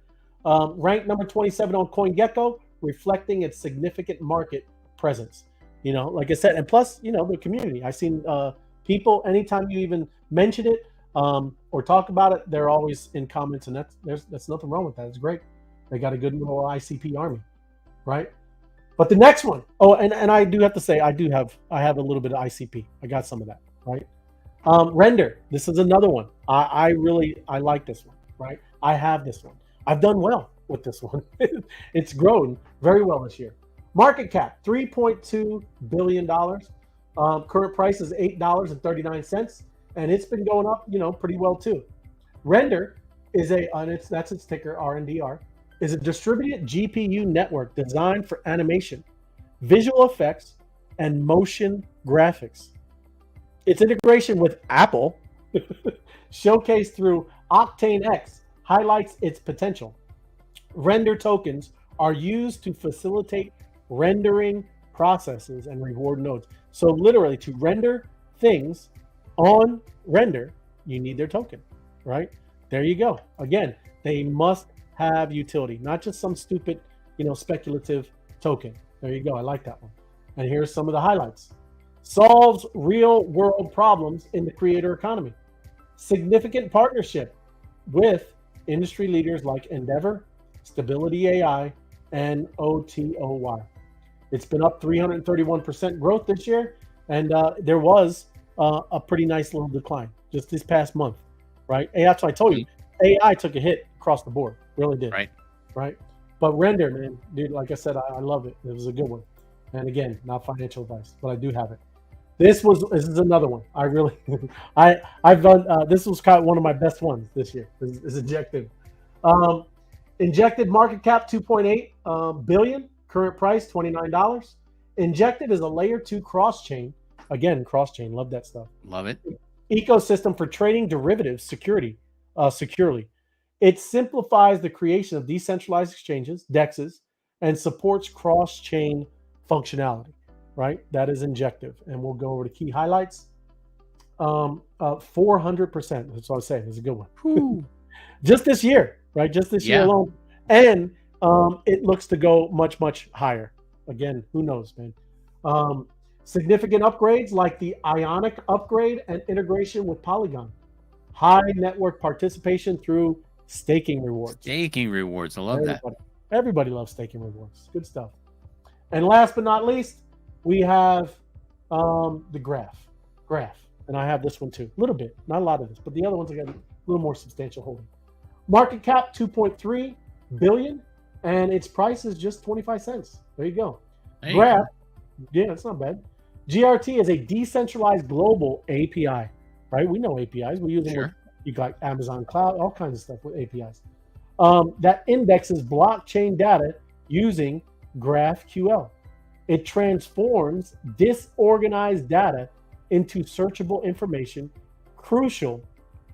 Ranked number 27 on CoinGecko, reflecting its significant market presence. Like I said, and plus, the community. I've seen people, anytime you even mention it or talk about it, they're always in comments, and that's nothing wrong with that. It's great. They got a good little ICP army, right? But the next one, and I do have to say, I have a little bit of ICP. I got some of that, right? Render. This is another one. I like this one, right? I have this one. I've done well with this one. It's grown very well this year. Market cap, $3.2 billion. Current price is $8.39, and it's been going up, pretty well too. Render is that's its ticker, RNDR, is a distributed GPU network designed for animation, visual effects, and motion graphics. Its integration with Apple, showcased through Octane X, highlights its potential. Render tokens are used to facilitate rendering processes and reward nodes. So literally, to render things on Render, you need their token, right? There you go. Again, they must have utility, not just some stupid, speculative token. There you go. I like that one. And here's some of the highlights. solves real-world problems in the creator economy. Significant partnership with industry leaders like Endeavor, Stability AI, and OTOY. It's been up 331% growth this year, and there was a pretty nice little decline just this past month, right? That's why I told you, AI took a hit across the board, really did. Right. But Render, man, dude, like I said, I love it. It was a good one. And again, not financial advice, but I do have it. This is another one. I really, I've done. This was kind of one of my best ones this year. Is Injective. Injective market cap 2.8 billion. Current price $29. Injective is a layer 2 cross chain. Again, cross chain. Love that stuff. Love it. Ecosystem for trading derivatives securely. It simplifies the creation of decentralized exchanges, DEXs, and supports cross chain functionality. Right, that is Injective, and we'll go over to key highlights. 400%. That's what I was saying. It's a good one. Just this year, right? Just this year alone, and it looks to go much, much higher. Again, who knows, man? Significant upgrades like the Ionic upgrade and integration with Polygon. High network participation through staking rewards. Staking rewards. I love that. Everybody loves staking rewards. Good stuff. And last but not least, we have the graph, and I have this one too. A little bit, not a lot of this, but the other ones I got a little more substantial holding. Market cap 2.3 billion, and its price is just 25 cents. There you go. Graph, yeah, that's not bad. GRT is a decentralized global API, right? We know APIs. We use them with, you got Amazon Cloud, all kinds of stuff with APIs. That indexes blockchain data using GraphQL. It transforms disorganized data into searchable information, crucial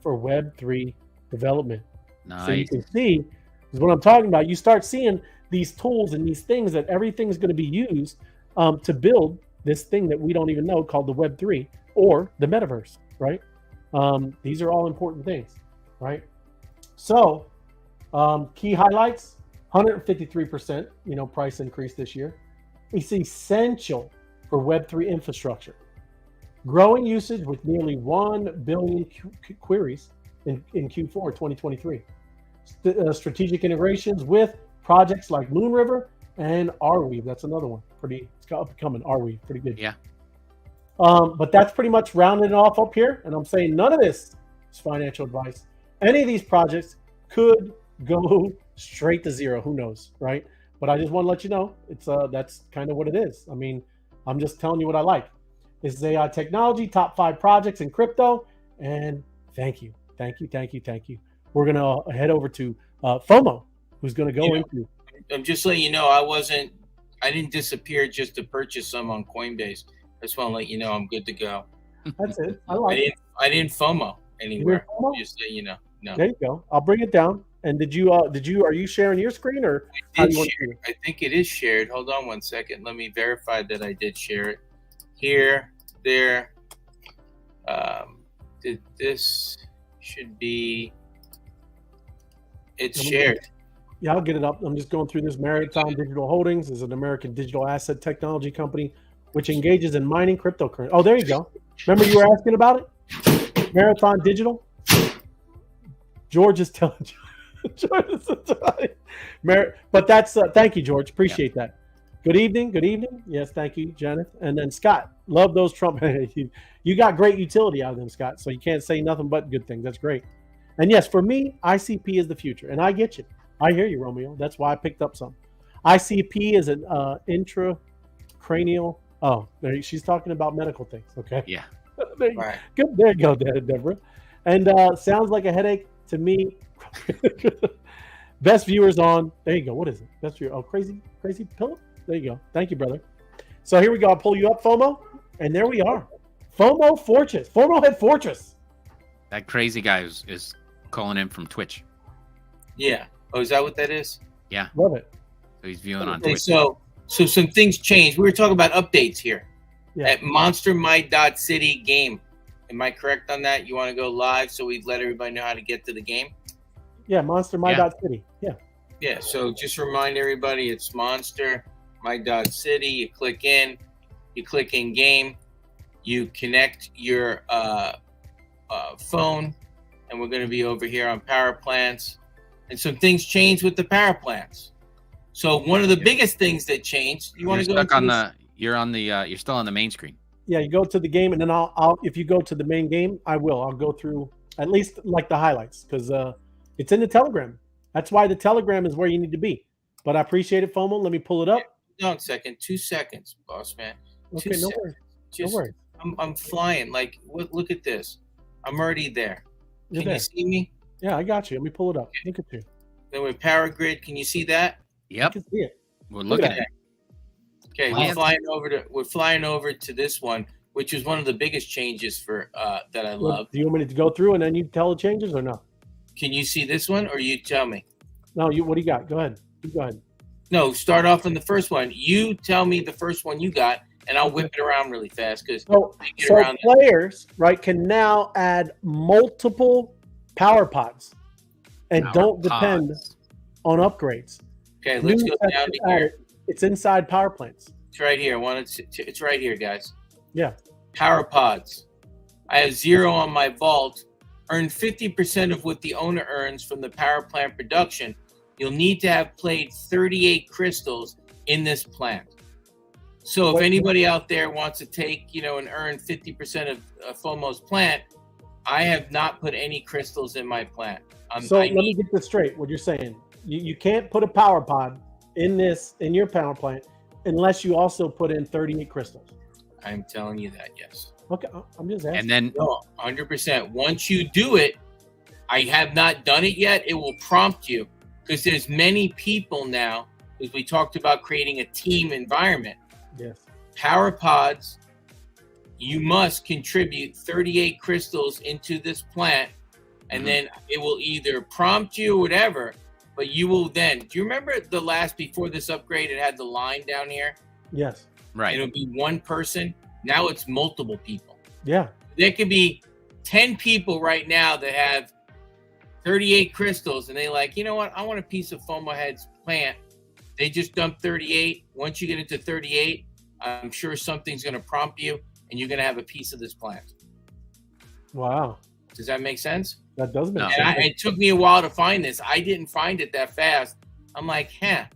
for Web3 development. Nice. So you can see, is what I'm talking about. You start seeing these tools and these things that everything's going to be used to build this thing that we don't even know called the Web3 or the metaverse, right? These are all important things, right? So key highlights, 153%, price increase this year. It's essential for Web3 infrastructure. Growing usage with nearly 1 billion queries in Q4 2023. Strategic integrations with projects like Moonriver and Arweave. That's another one. It's up and coming. Arweave, pretty good. Yeah. But that's pretty much rounding it off up here. And I'm saying none of this is financial advice. Any of these projects could go straight to zero. Who knows, right? But I just want to let you know, it's that's kind of what it is. I mean, I'm just telling you what I like. This is AI Technology, top 5 projects in crypto. And thank you. We're going to head over to FOMO, who's going to go into. I'm just letting you know, I didn't disappear just to purchase some on Coinbase. I just want to let you know I'm good to go. That's it. I didn't FOMO anywhere. Just so you know. No. There you go. I'll bring it down. And are you sharing your screen or I think it is shared. Hold on one second. Let me verify that I did share it. Here, there. This should be. It's shared. Yeah, I'll get it up. I'm just going through this. Marathon Digital Holdings is an American digital asset technology company which engages in mining cryptocurrency. Oh, there you go. Remember you were asking about it? Marathon Digital. George is telling you. But that's thank you, George. Appreciate that. Good evening. Yes, thank you, Janet. And then Scott, love those Trump. You got great utility out of them, Scott. So you can't say nothing but good things. That's great. And yes, for me, ICP is the future, and I get you. I hear you, Romeo. That's why I picked up some. ICP is an intracranial. Oh, she's talking about medical things. Okay. Yeah. There you go, Deborah. And sounds like a headache to me. Best viewers on. There you go. What is it? Best viewer. Oh, crazy pillow. There you go. Thank you, brother. So here we go. I'll pull you up, FOMO, and there we are. FOMO Fortress. FOMO Head Fortress. That crazy guy is calling in from Twitch. Yeah. Oh, is that what that is? Yeah. Love it. So he's viewing on Twitch. So some things changed. We were talking about updates here at MonsterMy.City game. Am I correct on that? You want to go live so we let everybody know how to get to the game? Yeah, MonsterMy.City. Yeah. Yeah. So just remind everybody, it's MonsterMy.City. You click in game. You connect your phone, and we're going to be over here on power plants, and some things change with the power plants. So one of the biggest things that changed, you want to go stuck on this? you're still on the main screen. Yeah, you go to the game, and then I'll if you go to the main game, I'll go through at least like the highlights, because it's in the Telegram. That's why the Telegram is where you need to be. But I appreciate it, FOMO. Let me pull it up. No, second, 2 seconds, boss man. Okay, 2 no seconds. worries. Just, No worries. I'm flying. Like, look at this. I'm already there. You're Can there. you see me? Yeah, I got you. Let me pull it up. Look at you. Then with power grid, can you see that? I Yep, can see it. we're Look looking at at it. Okay, Plants. we're flying over to this one, which is one of the biggest changes for that I love. Do you want me to go through and then you tell the changes or no? Can you see this one, or you tell me? No, what do you got? Go ahead. You go ahead. No, start off on the first one. You tell me the first one you got, and I'll whip it around really fast because So get around that. players, right, can now add multiple power pods and Power don't depend pods. on upgrades. Okay, let's New go tech down is to here. added. It's inside power plants. It's right here. It's right here, guys. Yeah. Power pods. I have 0 on my vault. Earn 50% of what the owner earns from the power plant production. You'll need to have played 38 crystals in this plant. So if anybody out there wants to take, and earn 50% of FOMO's plant, I have not put any crystals in my plant. So let me get this straight. What you're saying, you can't put a power pod in your power plant unless you also put in 38 crystals. I'm telling you that, yes. Okay, I'm just asking. And then No, 100%. Once you do it, I have not done it yet. It will prompt you because there's many people now, because we talked about creating a team environment. Yes. Power pods, you must contribute 38 crystals into this plant, and then it will either prompt you or whatever, but you will then, do you remember before this upgrade, it had the line down here? Yes. right. It'll be one person. Now it's multiple people. Yeah. There could be 10 people right now that have 38 crystals, and they like, you know what? I want a piece of FOMO Head's plant. They just dumped 38. Once you get into 38, I'm sure something's going to prompt you, and you're going to have a piece of this plant. Wow. Does that make sense? That does make No. sense. And it took me a while to find this. I didn't find it that fast. I'm like, I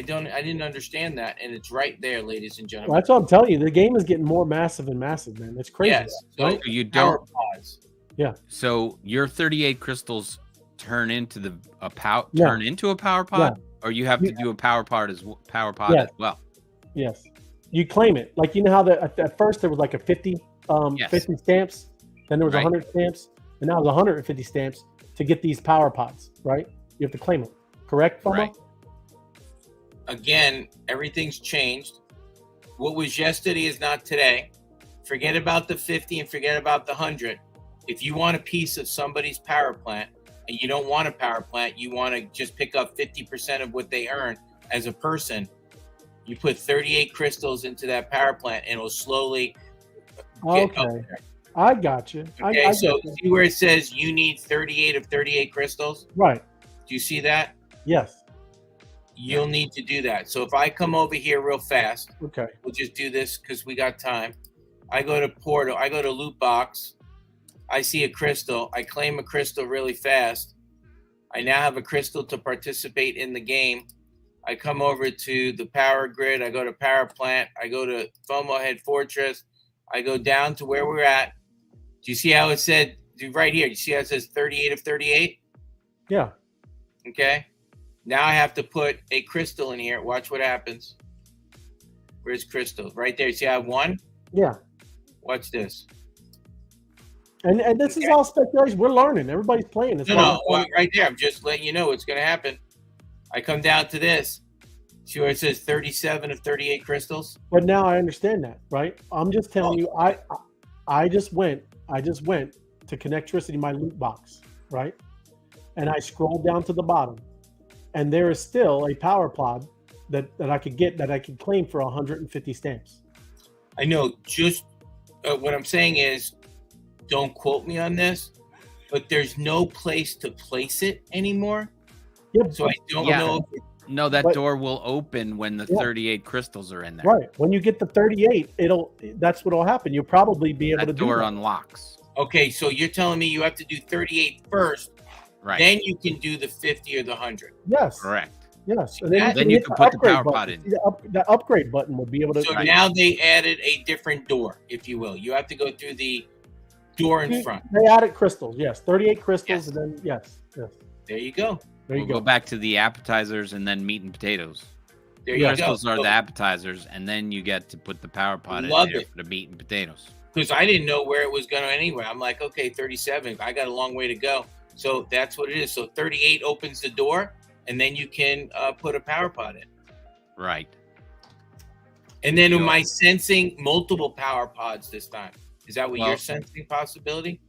didn't understand that, and it's right there, ladies and Well, gentlemen. that's what I'm telling you. The game is getting more massive and massive, man. It's crazy. Yes. So Right? So you power don't. pods. So your 38 crystals turn into a power pod, Yeah. or you have to do a power pod as Yeah. well. Yes. You claim it. Like, you know how at first there was like a 50 Yes. 50 stamps, then there was Right. 100 stamps, and now there's 150 stamps to get these power pods, right? You have to claim it. Correct, FOMO? Right. Again, everything's changed. What was yesterday is not today. Forget about the 50 and forget about the 100. If you want a piece of somebody's power plant and you don't want a power plant, you want to just pick up 50% of what they earn as a person, you put 38 crystals into that power plant and it'll slowly get up Okay. there. I got you. Okay, I so get you. see where it says you need 38 of 38 crystals? Right. Do you see that? Yes. You'll need to do that. So if I come over here real fast, Okay. we'll just do this because we got time. I go to portal, I go to loot box. I see a crystal. I claim a crystal really fast. I now have a crystal to participate in the game. I come over to the power grid. I go to power plant. I go to FOMO Head Fortress. I go down to where we're at. Do you see how it said right here? You see how it says 38 of 38? Yeah. Okay. Now I have to put a crystal in here. Watch what happens. Where's crystal? Right there. See, I have one. Yeah. Watch this. And this is all speculation. We're learning. Everybody's playing. It's No, right there. I'm just letting you know what's going to happen. I come down to this. See where it says 37 of 38 crystals? But now I understand that, right? I'm just telling you, I just went to Connectricity, my loot box, right? And I scrolled down to the bottom, and there is still a power pod that I could get, that I could claim for 150 stamps. I know. Just what I'm saying is, don't quote me on this, but there's no place to place it anymore. Yep. So I don't Yeah. know. No, that But- door will open when the Yeah. 38 crystals are in there. Right. When you get the 38, that's what'll happen. You'll probably be able That to do door that. unlocks. Okay, so you're telling me you have to do 38 first, Right. then you can do the 50 or the 100. Yes. Correct. Yes. And Then you hit can put the upgrade power pod button. in. The upgrade button will be able to. So Right. now they added a different door, if you will. You have to go through the door in front. They added crystals. Yes. 38 crystals. Yes. And then, yes. There you go. There you We'll go go. back to the appetizers and then meat and potatoes. There Yeah. you go. Crystals are the appetizers, and then you get to put the power pod in Love there it. for the meat and potatoes. Because I didn't know where it was going anyway. I'm like, okay, 37. I got a long way to go. So that's what it is. So 38 opens the door, and then you can put a power pod in. Right. And then am Yeah. I sensing multiple power pods this time? Is that what Well- you're sensing possibility?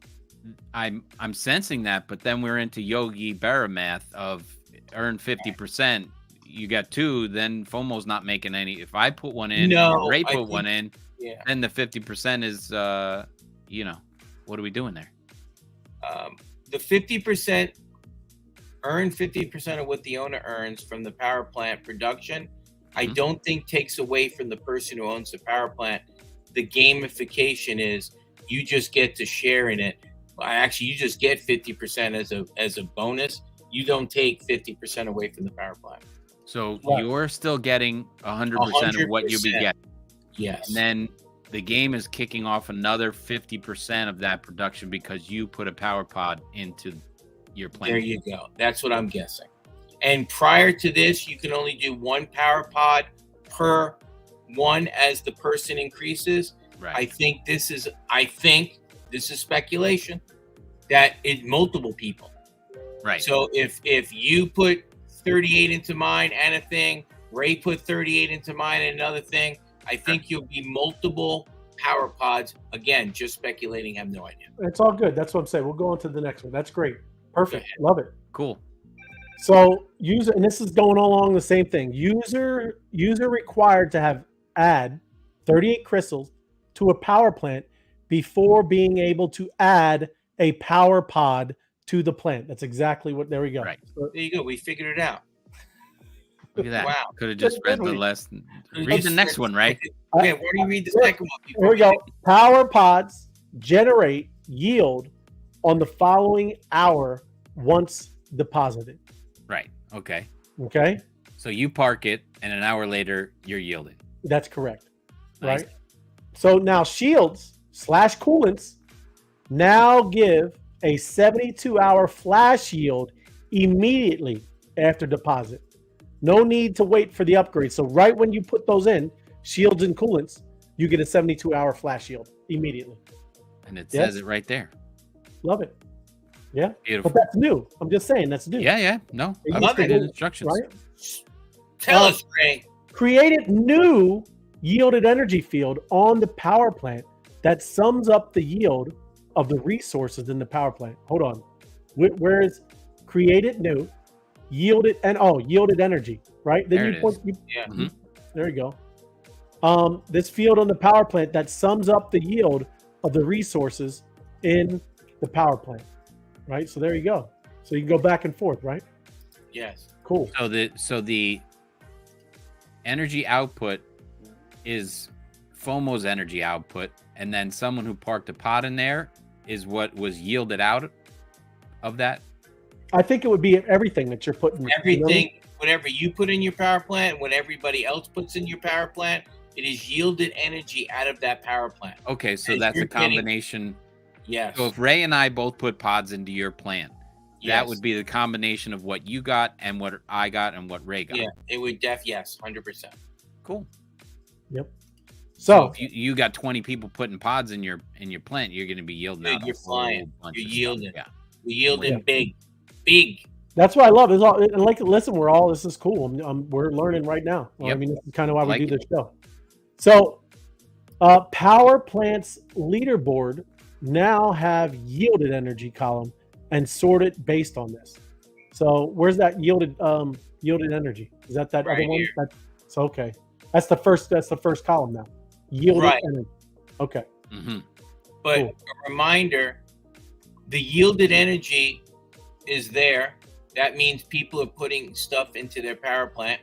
I'm sensing that, but then we're into Yogi Berra math of earn 50%. You got two, then FOMO's not making any. If I put one in, No, Ray I put think- one in, Yeah. then the 50% is, what are we doing there? The 50% earn 50% of what the owner earns from the power plant production. I Mhm. don't think takes away from the person who owns the power plant. The gamification is you just get to share in it. Actually, you just get 50% as a bonus. You don't take 50% away from the power plant. So Right. you're still getting 100% of what you'll be 100%. getting. Yes. And then the game is kicking off another 50% of that production because you put a power pod into your plan. There you go. That's what I'm guessing. And prior to this, you can only do one power pod per one as the person increases. Right. I think this is speculation that it's multiple people. right. So if you put 38 into mine and a thing, Ray put 38 into mine and another thing, I think you'll be multiple power pods. Again, just speculating, have no idea. It's all good. That's what I'm saying. We'll go on to the next one. That's great. Perfect. Love it. Cool. So user, and this is going along the same thing. User required to add 38 crystals to a power plant before being able to add a power pod to the plant. That's exactly what. There we go. Right. So- There you go. We figured it out. Look at that. Wow. Could have just Did read the we? last. Read the next one, right? Okay, where do you read the second one? before Here we go. get- Power pods generate yield on the following hour once deposited. Right. Okay. Okay, So you park it, and an hour later, you're yielding. that's correct. Nice. Right. So now shields / coolants now give a 72-hour flash yield immediately after deposit. No need to wait for the upgrade. So right when you put those in, shields and coolants, you get a 72-hour flash yield immediately. And it Yes. says it right there. Love it. Yeah, Beautiful. but that's new. I'm just saying that's new. Yeah. No. It I'm used to reading be- instructions. Right. Tell us, Ray. Created new yielded energy field on the power plant that sums up the yield of the resources in the power plant. Hold on. Where is created new yielded energy, right? Then There you it put, is. you, Yeah. Mhm. there you go. This field on the power plant that sums up the yield of the resources in the power plant, right? So there you go. So you can go back and forth, right? Yes. Cool. So the energy output is FOMO's energy output, and then someone who parked a pod in there is what was yielded out of that. I think it would be everything that you're putting. Everything, whatever you put in your power plant, what everybody else puts in your power plant, it is yielded energy out of that power plant. Okay, so As that's you're a getting- combination. Yes. So if Ray and I both put pods into your plant, that Yes. would be the combination of what you got and what I got and what Ray got. Yeah, it would yes, 100%. Cool. So if you got 20 people putting pods in your plant, you're going to be yielding Dude, out. you're a whole flying. bunch You're of stuff. yielding. Yeah. We yielded Yeah. big. that's what I love. Is all and like listen, this is cool. We're learning right now. Well, I Yep. mean, this is kind of why we Like do this show. So, power plants leaderboard now have yielded energy column and sort it based on this. So where's that yielded energy? Is that Right other one? here. That's okay. That's the first column now. Yielded Right. energy. Okay. Hmm. But Cool. a reminder, the yielded energy is there. That means people are putting stuff into their power plant.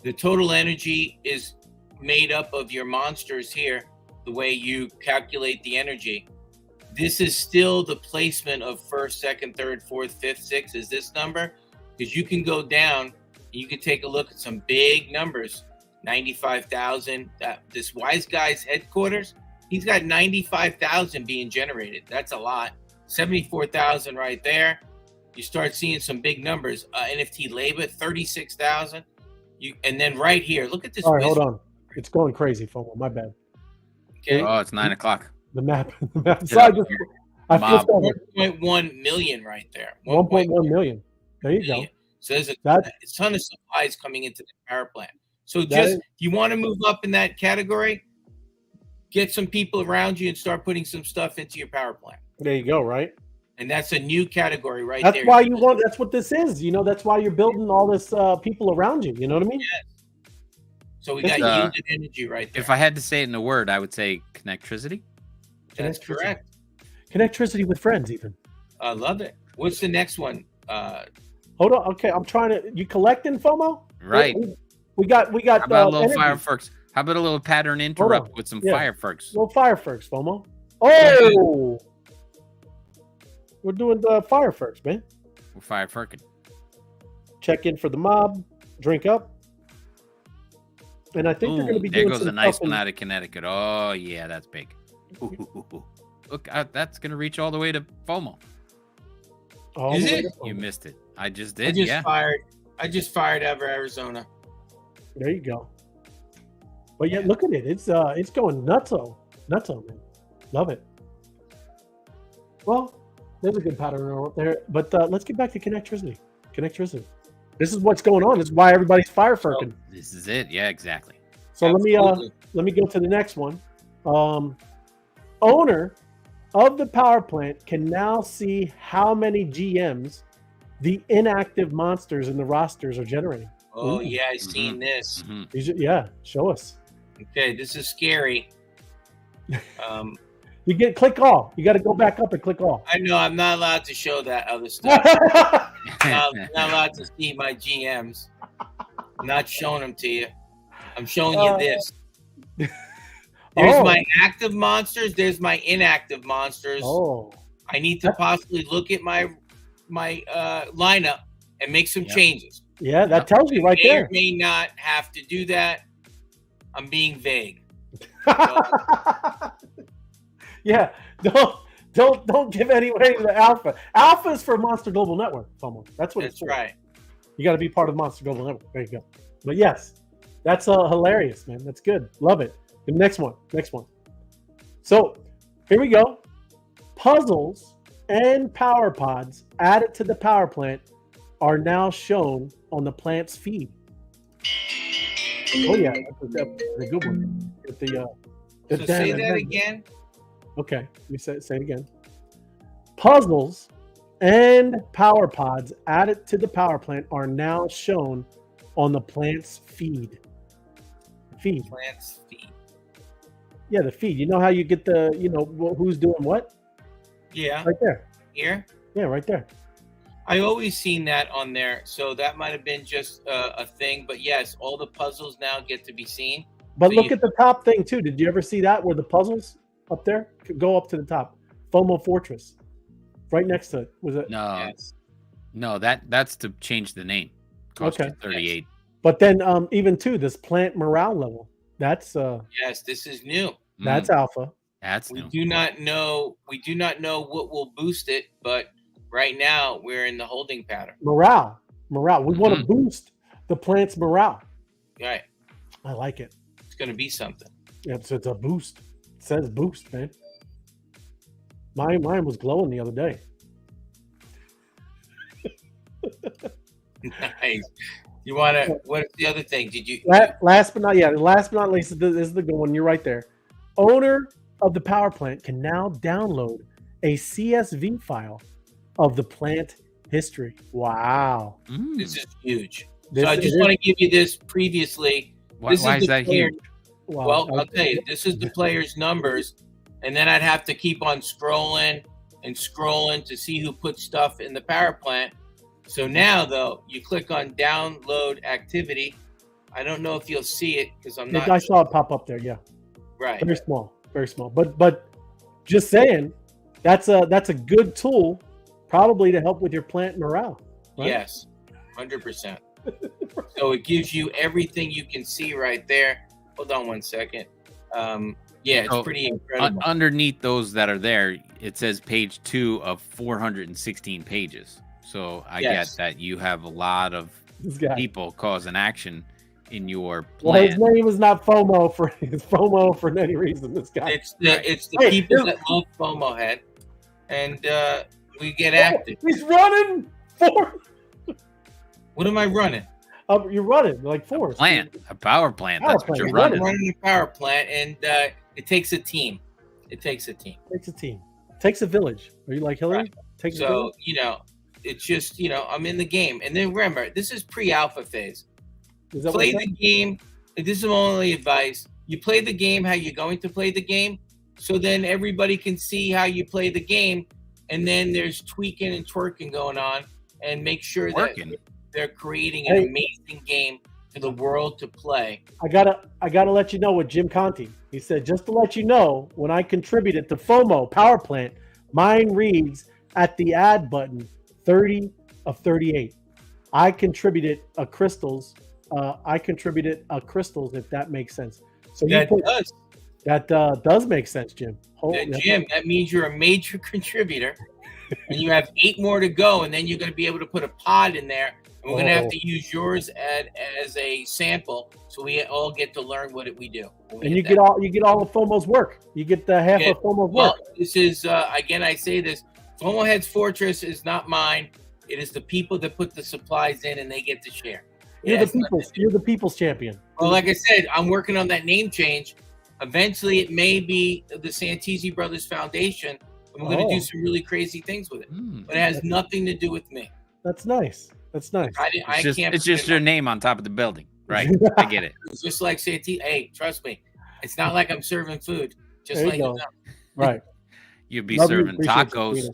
The total energy is made up of your monsters here, the way you calculate the energy. This is still the placement of first, second, third, fourth, fifth, sixth is this number, because you can go down and you can take a look at some big numbers. 95,000. This wise guy's headquarters, he's got 95,000 being generated. That's a lot. 74,000 right there. You start seeing some big numbers. NFT labor, 36,000. And then right here, look at this. All right, hold on. It's going crazy, FOMO. My bad. Okay. Oh, it's 9 o'clock. The map. So I feel 1.1 million right there. 1.1 million. There you go. So there's a ton of supplies coming into the power plant. So just you want to move up in that category, get some people around you and start putting some stuff into your power plant. There you go, right? And that's a new category right there. That's why you want. That's what this is. That's why you're building all this people around you. You know what I mean? Yes. So we got yielded energy right there. If I had to say it in a word, I would say connectricity. That's correct. Connectricity with friends, even. I love it. What's the next one? Hold on. Okay, I'm trying to. You collecting, FOMO? Right. We got. How about a little fireworks? How about a little pattern interrupt with some fireworks? Little fireworks, FOMO. Oh. We're doing the fireworks, man. We're fireworking. Check in for the mob. Drink up. And I think they're going to be doing. There goes a nice one out of Connecticut. Oh yeah, that's big. Ooh. Look, that's going to reach all the way to FOMO. Is it? You missed it. I just did. I just fired over Arizona. There you go. But yeah, look at it. It's going nutso, man. Love it. Well, there's a good pattern right there. But let's get back to Connectricity. This is what's going on. This is why everybody's fireworking. This is it. Yeah, exactly. So let me go to the next one. Owner of the power plant can now see how many GMs the inactive monsters in the rosters are generating. Oh, yeah, I've seen this. Mm-hmm. Yeah, show us. Okay, this is scary. You click all. You got to go back up and click all. I know I'm not allowed to show that other stuff. I'm not allowed to see my GMs. I'm not showing them to you. I'm showing you this. There's my active monsters. There's my inactive monsters. Oh, I need to possibly look at my lineup and make some changes. Yeah, that tells you right there. May not have to do that. I'm being vague. Yeah, don't give any away to the alpha. Alpha is for Monster Global Network. That's what it's for. Right. You got to be part of Monster Global Network. There you go. But yes, that's hilarious, man. That's good. Love it. The next one. So here we go. Puzzles and power pods added to the power plant are now shown on the plant's feed. Oh yeah, that's a good one. So say that again. Okay, let me say it again. Puzzles and power pods added to the power plant are now shown on the plant's feed. Plant's feed. Yeah, the feed. You know how you get the, who's doing what? Yeah. Right there. Here? Yeah, right there. I always seen that on there, so that might have been just a thing. But yes, all the puzzles now get to be seen. But look at the top thing too. Did you ever see that where the puzzles up there could go up to the top? FOMO Fortress, right next to it. Was it? No, yes. No, that's to change the name. Cost okay, 38. Yes. But then even too, this plant morale level. That's yes, this is new. That's alpha. That's new. We do not know what will boost it, but right now we're in the holding pattern. Morale. We want to boost the plant's morale. Right. I like it. It's going to be something. Yeah, it's a boost. It says boost, man. Mine was glowing the other day. Nice. You want to? What's the other thing? Did you? Last but not least, this is the good one. You're right there. Owner of the power plant can now download a CSV file of the plant history. Wow. This is huge. So I just want to give you this previously. Why is that huge? Wow. Well, I'll tell you. This is the players' numbers, and then I'd have to keep on scrolling and scrolling to see who put stuff in the power plant. So now, though, you click on download activity. I don't know if you'll see it because I'm not. I saw it pop up there. Yeah, Right. very small, very small. But just saying, that's a good tool, probably to help with your plant morale. Right? Yes, 100%. So it gives you everything you can see right there. Hold on one second. Yeah, it's pretty incredible. Underneath those that are there, it says page 2 of 416 pages. So I get that you have a lot of people causing action in your plan. Well, his name is not FOMO for any reason. This guy. It's the people that love FOMO head, and we get active. He's running for. What am I running? You're running like four. A power plant. That's what you're running. I'm running a power plant, and it takes a team. It takes a team. Takes a village. Are you like Hillary? Right. Takes so, a village? It's just, I'm in the game. And then remember, this is pre-alpha phase. Is that Play the game. This is my only advice. You play the game how you're going to play the game, so then everybody can see how you play the game, and then there's tweaking and twerking going on, and make sure that they're creating an amazing game for the world to play. I gotta let you know what Jim Conti. He said, just to let you know, when I contributed to FOMO Power Plant, mine reads at the add button 30 of 38. I contributed a crystals. If that makes sense. So that does make sense, Jim. Jim, that means you're a major contributor, and you have 8 more to go, and then you're going to be able to put a pod in there. And we're going to have to use yours as a sample, so we all get to learn what we do. And you get all of FOMO's work. You get the half of FOMO's work. This is again, I say this: FOMO Head's Fortress is not mine. It is the people that put the supplies in, and they get to share. You're the people's champion. Well, like I said, I'm working on that name change. Eventually, it may be the Santisi Brothers Foundation, and we're going to do some really crazy things with it. But it has nothing to do with me. That's nice. It's just your name on top of the building, right? I get it. It's just like Santisi. Hey, trust me, it's not like I'm serving food. Just like you know. Right. You'll be serving tacos.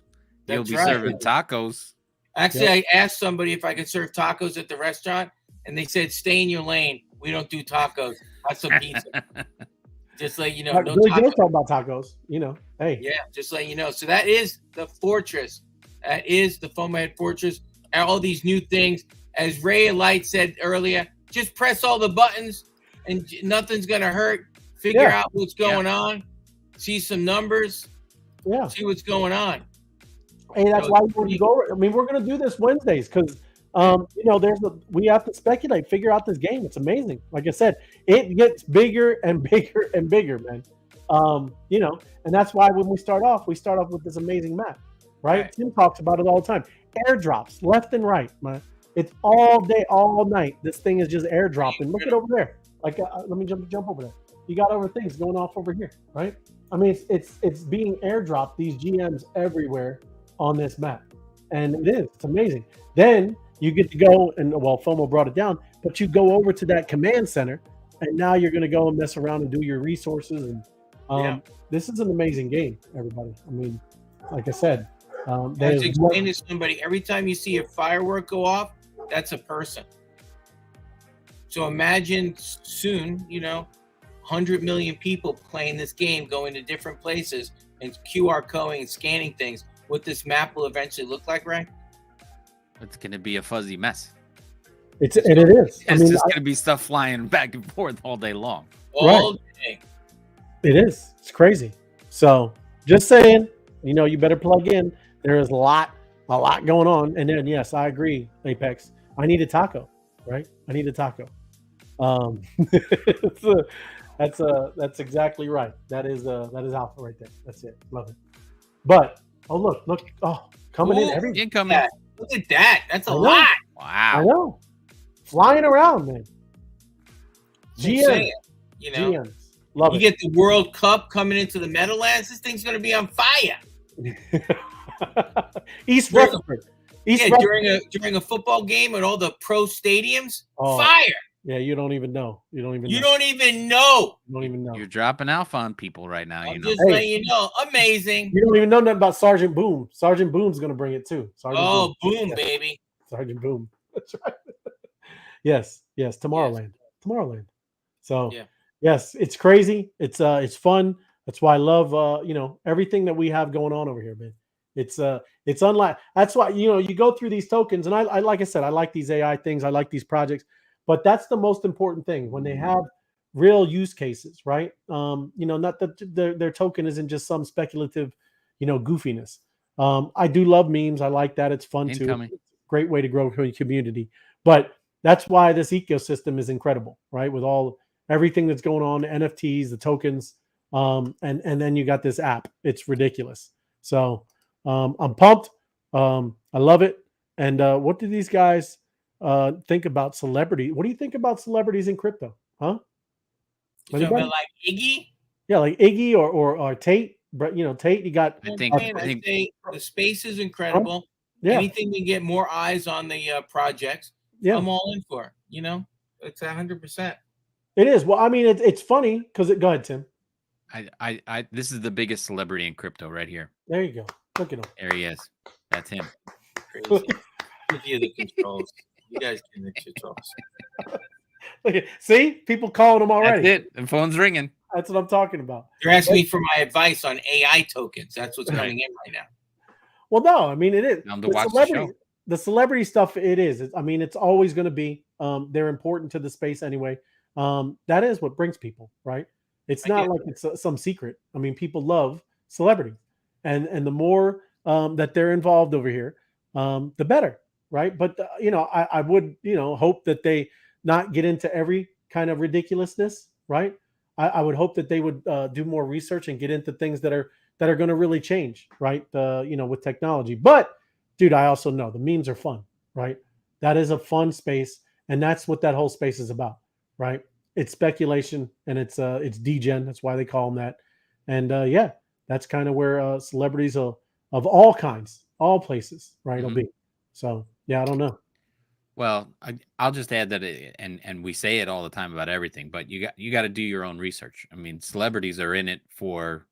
You'll be serving tacos. Actually, I asked somebody if I could serve tacos at the restaurant, and they said, "Stay in your lane. We don't do tacos. Have some pizza." Just like you know, no Billy tacos. Joe talk about tacos. Hey. Yeah, just like you know. So that is the fortress. That is the FOMO Head Fortress. And all these new things, as Ray Light said earlier, just press all the buttons, and nothing's gonna hurt. Figure out what's going on. See some numbers. Yeah. See what's going on. Hey, that's why we go. I mean, we're gonna do this Wednesdays because we have to speculate, figure out this game. It's amazing. Like I said, it gets bigger and bigger and bigger, man. And that's why when we start off with this amazing map, right? Tim talks about it all the time. Airdrops left and right, man. It's all day, all night. This thing is just airdropping. Look at over there. Like, let me jump over there. You got other things going off over here, right? I mean, it's being airdropped. These GMs everywhere on this map, and it's amazing. Then you get to go and FOMO brought it down, but you go over to that command center, and now you're going to go and mess around and do your resources. And this is an amazing game, everybody. I mean, like I said, I was explaining to somebody, every time you see a firework go off, that's a person. So imagine soon, 100 million people playing this game, going to different places and QR coding and scanning things. What this map will eventually look like, right? It's going to be a fuzzy mess. It is. It's just going to be stuff flying back and forth all day long. All day. It is. It's crazy. So just saying, you better plug in. There is a lot going on. And then, yes, I agree, Apex. I need a taco, right? I need a taco. That's exactly right. That is alpha right there. That's it. Love it. But look, coming in every incoming. Look at that. That's a lot. Wow. I know. Flying around, man. GMs. GMs. Love it. You get the World Cup coming into the Meadowlands. This thing's going to be on fire. East Rutherford. During a football game at all the pro stadiums, fire. Yeah, you don't even know. You don't even know. You're dropping alpha on people right now. I'm just letting you know. Amazing. You don't even know nothing about Sergeant Boom. Sergeant Boom's going to bring it too. Boom, baby. Sergeant Boom. That's right. Yes, Tomorrowland. Tomorrowland. So Yeah. yes, it's crazy. It's fun. That's why I love everything that we have going on over here, man. It's unlike that's why you go through these tokens, and I like I said, I like these AI things, I like these projects, but that's the most important thing when they have real use cases, right? Not that their token isn't just some speculative, goofiness. I do love memes. I like that. It's fun too. Incoming. It's a great way to grow a community. But that's why this ecosystem is incredible, right? With everything that's going on, the NFTs, the tokens, and then you got this app. It's ridiculous. So I'm pumped. I love it. And what do these guys think about celebrity? What do you think about celebrities in crypto? Huh? You talking about like Iggy? Yeah, like Iggy or Tate. Tate. You got. I think say the space is incredible. Yeah. Anything to get more eyes on the projects, Yeah. I'm all in for. It's 100%. It is. Well, I mean, it's funny because go ahead, Tim. This is the biggest celebrity in crypto right here. There you go. Look at him. There he is. That's him. Crazy. Give you the controls. You guys can the controls. See, people calling him already. That's it. The phone's ringing. That's what I'm talking about. You're asking me for my advice on AI tokens. That's what's coming in right now. Well, no, I mean it is. Time to watch the show. The celebrity stuff, it is. I mean, it's always going to be. They're important to the space anyway. That is what brings people, right? It's not like it's some secret. I mean, people love celebrities, and the more that they're involved over here, the better, right? But I would hope that they not get into every kind of ridiculousness, right? I would hope that they would do more research and get into things that are going to really change, right? With technology. But dude, I also know the memes are fun, right? That is a fun space, and that's what that whole space is about, right? It's speculation and it's degen. That's why they call them that. And yeah, that's kind of where celebrities of all kinds, all places, right, will be. So yeah, I don't know. Well, I'll just add that, and we say it all the time about everything, but you got to do your own research. I mean, celebrities are in it for,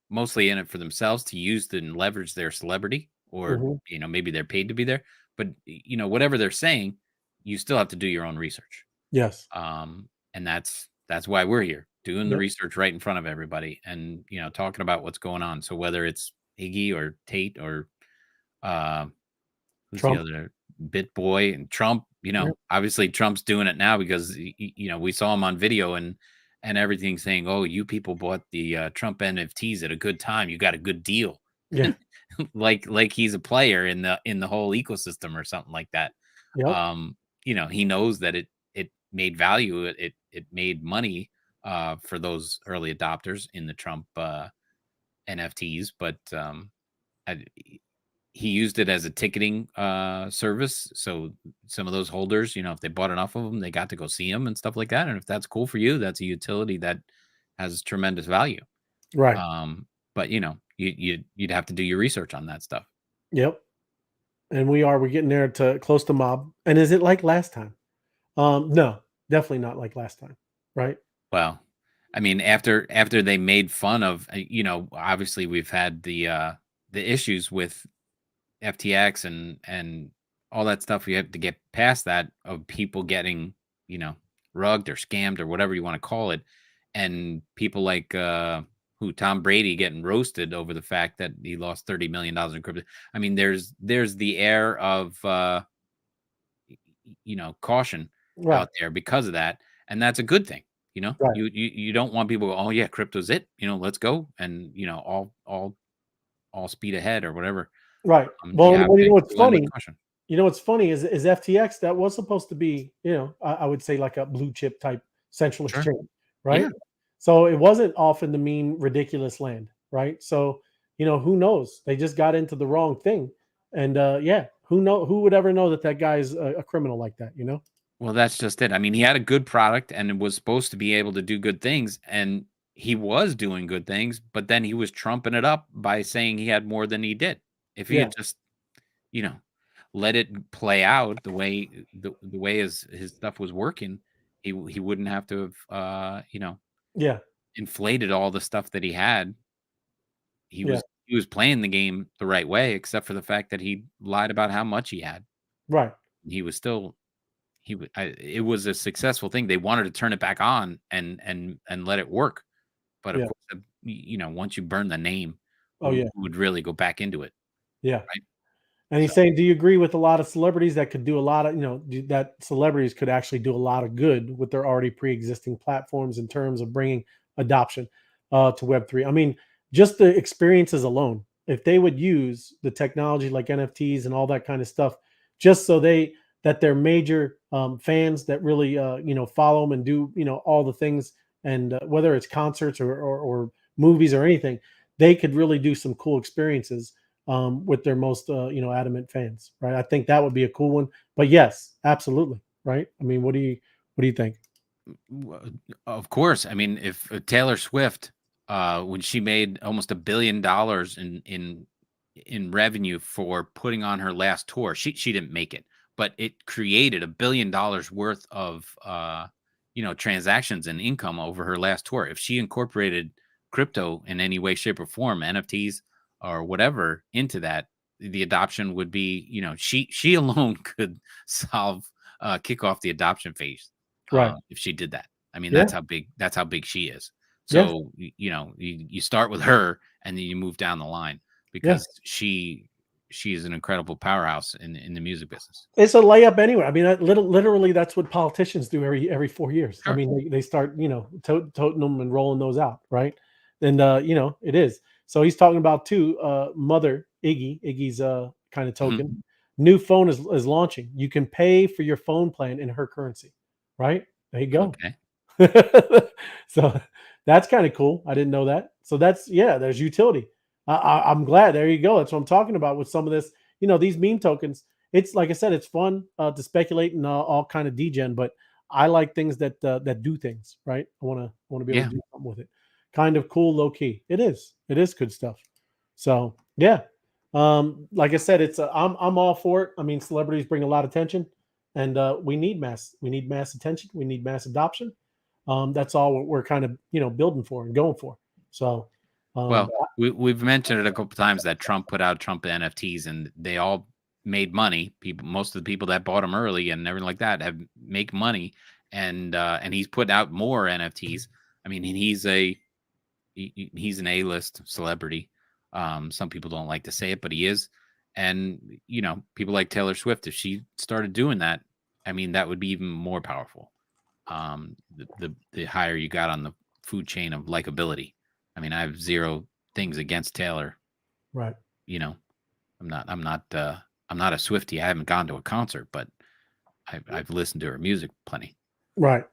mostly in it for themselves to use and leverage their celebrity, or maybe they're paid to be there. But whatever they're saying, you still have to do your own research. Yes. And that's why we're here, doing the research right in front of everybody, and talking about what's going on. So whether it's Iggy or Tate or who's Trump. the other, BitBoy and Trump, obviously Trump's doing it now because we saw him on video and everything saying, oh, you people bought the Trump NFTs at a good time, you got a good deal. Yeah. like he's a player in the whole ecosystem or something like that. Yep. He knows that it made value, it made money for those early adopters in the Trump NFTs, but he used it as a ticketing service. So some of those holders, if they bought enough of them, they got to go see him and stuff like that. And if that's cool for you, that's a utility that has tremendous value. Right. But you'd have to do your research on that stuff. Yep. And we're getting there to close to mob. And is it like last time? No, definitely not like last time. Right. Well, I mean, after they made fun of, obviously we've had the issues with FTX and all that stuff. We have to get past that, of people getting, rugged or scammed or whatever you want to call it. And people like Tom Brady getting roasted over the fact that he lost $30 million in crypto. I mean, there's the air of caution out there because of that, and that's a good thing. Right. You don't want people to go, oh yeah, crypto's it, let's go, and all speed ahead or whatever. Right. Well, what's funny? What's funny is FTX, that was supposed to be, I would say like a blue chip type central exchange, right? Yeah. So it wasn't off in the mean, ridiculous land, right? So, who knows? They just got into the wrong thing. And who would ever know that guy's a criminal like that, Well, that's just it. I mean, he had a good product and was supposed to be able to do good things, and he was doing good things, but then he was trumping it up by saying he had more than he did. If he had just, let it play out the way his stuff was working, he wouldn't have to have inflated all the stuff that he had. He was playing the game the right way, except for the fact that he lied about how much he had. Right. He was still it was a successful thing. They wanted to turn it back on and let it work. But of Yeah. course, once you burn the name, Oh yeah. who would really go back into it? Yeah. Right. And he's So, saying, do you agree with a lot of celebrities that could do a lot of, that celebrities could actually do a lot of good with their already pre-existing platforms in terms of bringing adoption to Web3? I mean, just the experiences alone, if they would use the technology like NFTs and all that kind of stuff, just so that their major fans that really, follow them and do, all the things, and whether it's concerts or movies or anything, they could really do some cool experiences with their most adamant fans, right? I think that would be a cool one. But yes, absolutely, right? I mean, what do you think? of course, I mean, if Taylor Swift, when she made almost $1 billion in revenue for putting on her last tour, she didn't make it, but it created $1 billion worth of transactions and income over her last tour. If she incorporated crypto in any way, shape, or form, NFTs or whatever, into that, the adoption would be, she alone could kick off the adoption phase, Right. if she did that. I mean, Yeah. that's how big she is. Yeah. So you start with her and then you move down the line, because she is an incredible powerhouse in the music business. It's a layup anyway. I mean, literally, that's what politicians do every 4 years. I Sure. mean, they start, toting them and rolling those out, right? And it is. So he's talking about too. Mother Iggy's kind of token. Mhm. New phone is launching. You can pay for your phone plan in her currency, right? There you go. Okay. So that's kind of cool. I didn't know that. So there's utility. I'm glad. There you go. That's what I'm talking about with some of this. These meme tokens. It's like I said, it's fun to speculate and all kind of degen, but I like things that do things right. I want to be able to do something with it. Kind of cool, low key. It is good stuff. So yeah, like I said, it's I'm all for it. I mean, celebrities bring a lot of attention, and we need mass attention. We need mass adoption. That's all we're kind of building for and going for. So, Well, we've mentioned it a couple times that Trump put out Trump NFTs, and they all made money. Most of the people that bought them early and everything like that make money, and he's put out more NFTs. I mean, he's an A-list celebrity. Some people don't like to say it, but he is. And people like Taylor Swift, if she started doing that, I mean, that would be even more powerful. The higher you got on the food chain of likability. I mean, I have zero things against Taylor. right. I'm not a Swiftie. I haven't gone to a concert, but I've listened to her music plenty. Right.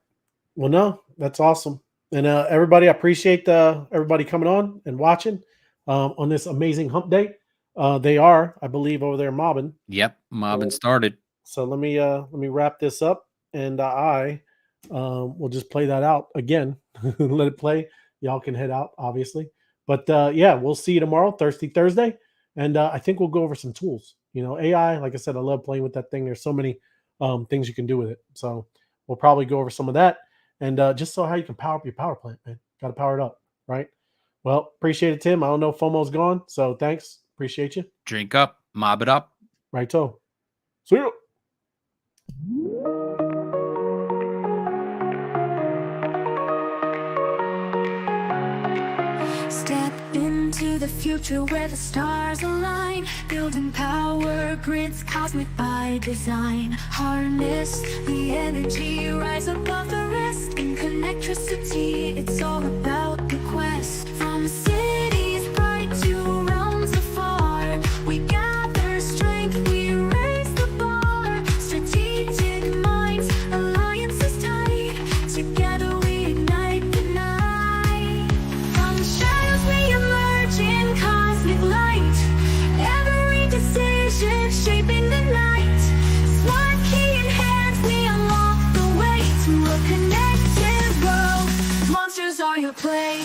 Well, no, that's awesome. And everybody, I appreciate everybody coming on and watching on this amazing hump day. They are, I believe, over there mobbing. Yep, mobbing started. So let me wrap this up, and I will just play that out again. Let it play. Y'all can head out, obviously. But we'll see you tomorrow, Thirsty Thursday, and I think we'll go over some tools. AI. Like I said, I love playing with that thing. There's so many things you can do with it. So we'll probably go over some of that, and just so how you can power up your power plant, man. Got to power it up, right? Well, appreciate it, Tim. I don't know if FOMO's gone, so thanks. Appreciate you. Drink up, mob it up. Righto. See you. Step into the future where the stars align, building power grids cosmic by design. Harness the energy, rise above the rest. In Connectricity, it's all about the quest. From cities bright to realms afar, we gather strength, we raise the bar. Strategic minds, alliances tight, together we ignite the night. From shadows we emerge in cosmic light, every decision shaping the night. Smart key in hand, we unlock the way to a connected world. Monsters are your play.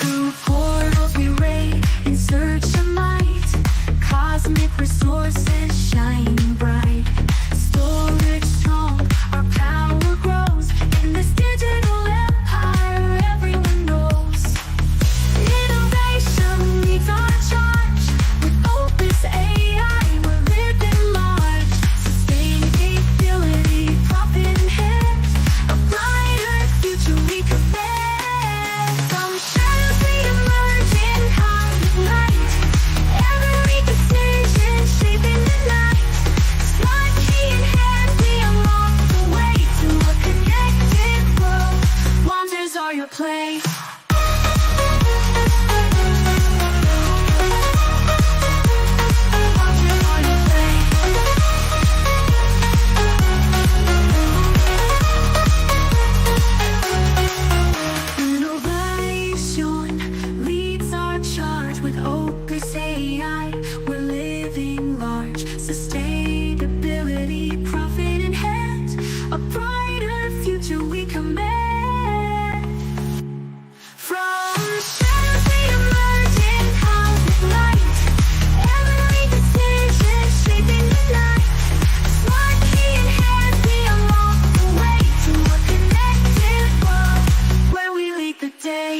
Through portals we raid in search of might, cosmic resources shining bright. Storage strong, our power grows in this digital empire. play. Innovation leads our charge with Opus AI. We're living large, sustainability, profit in hand, a brighter future we command. From shadows we emerge in cosmic light, every decision shaping the night. Smart key in hand, we unlock the way to a connected world where we lead the day.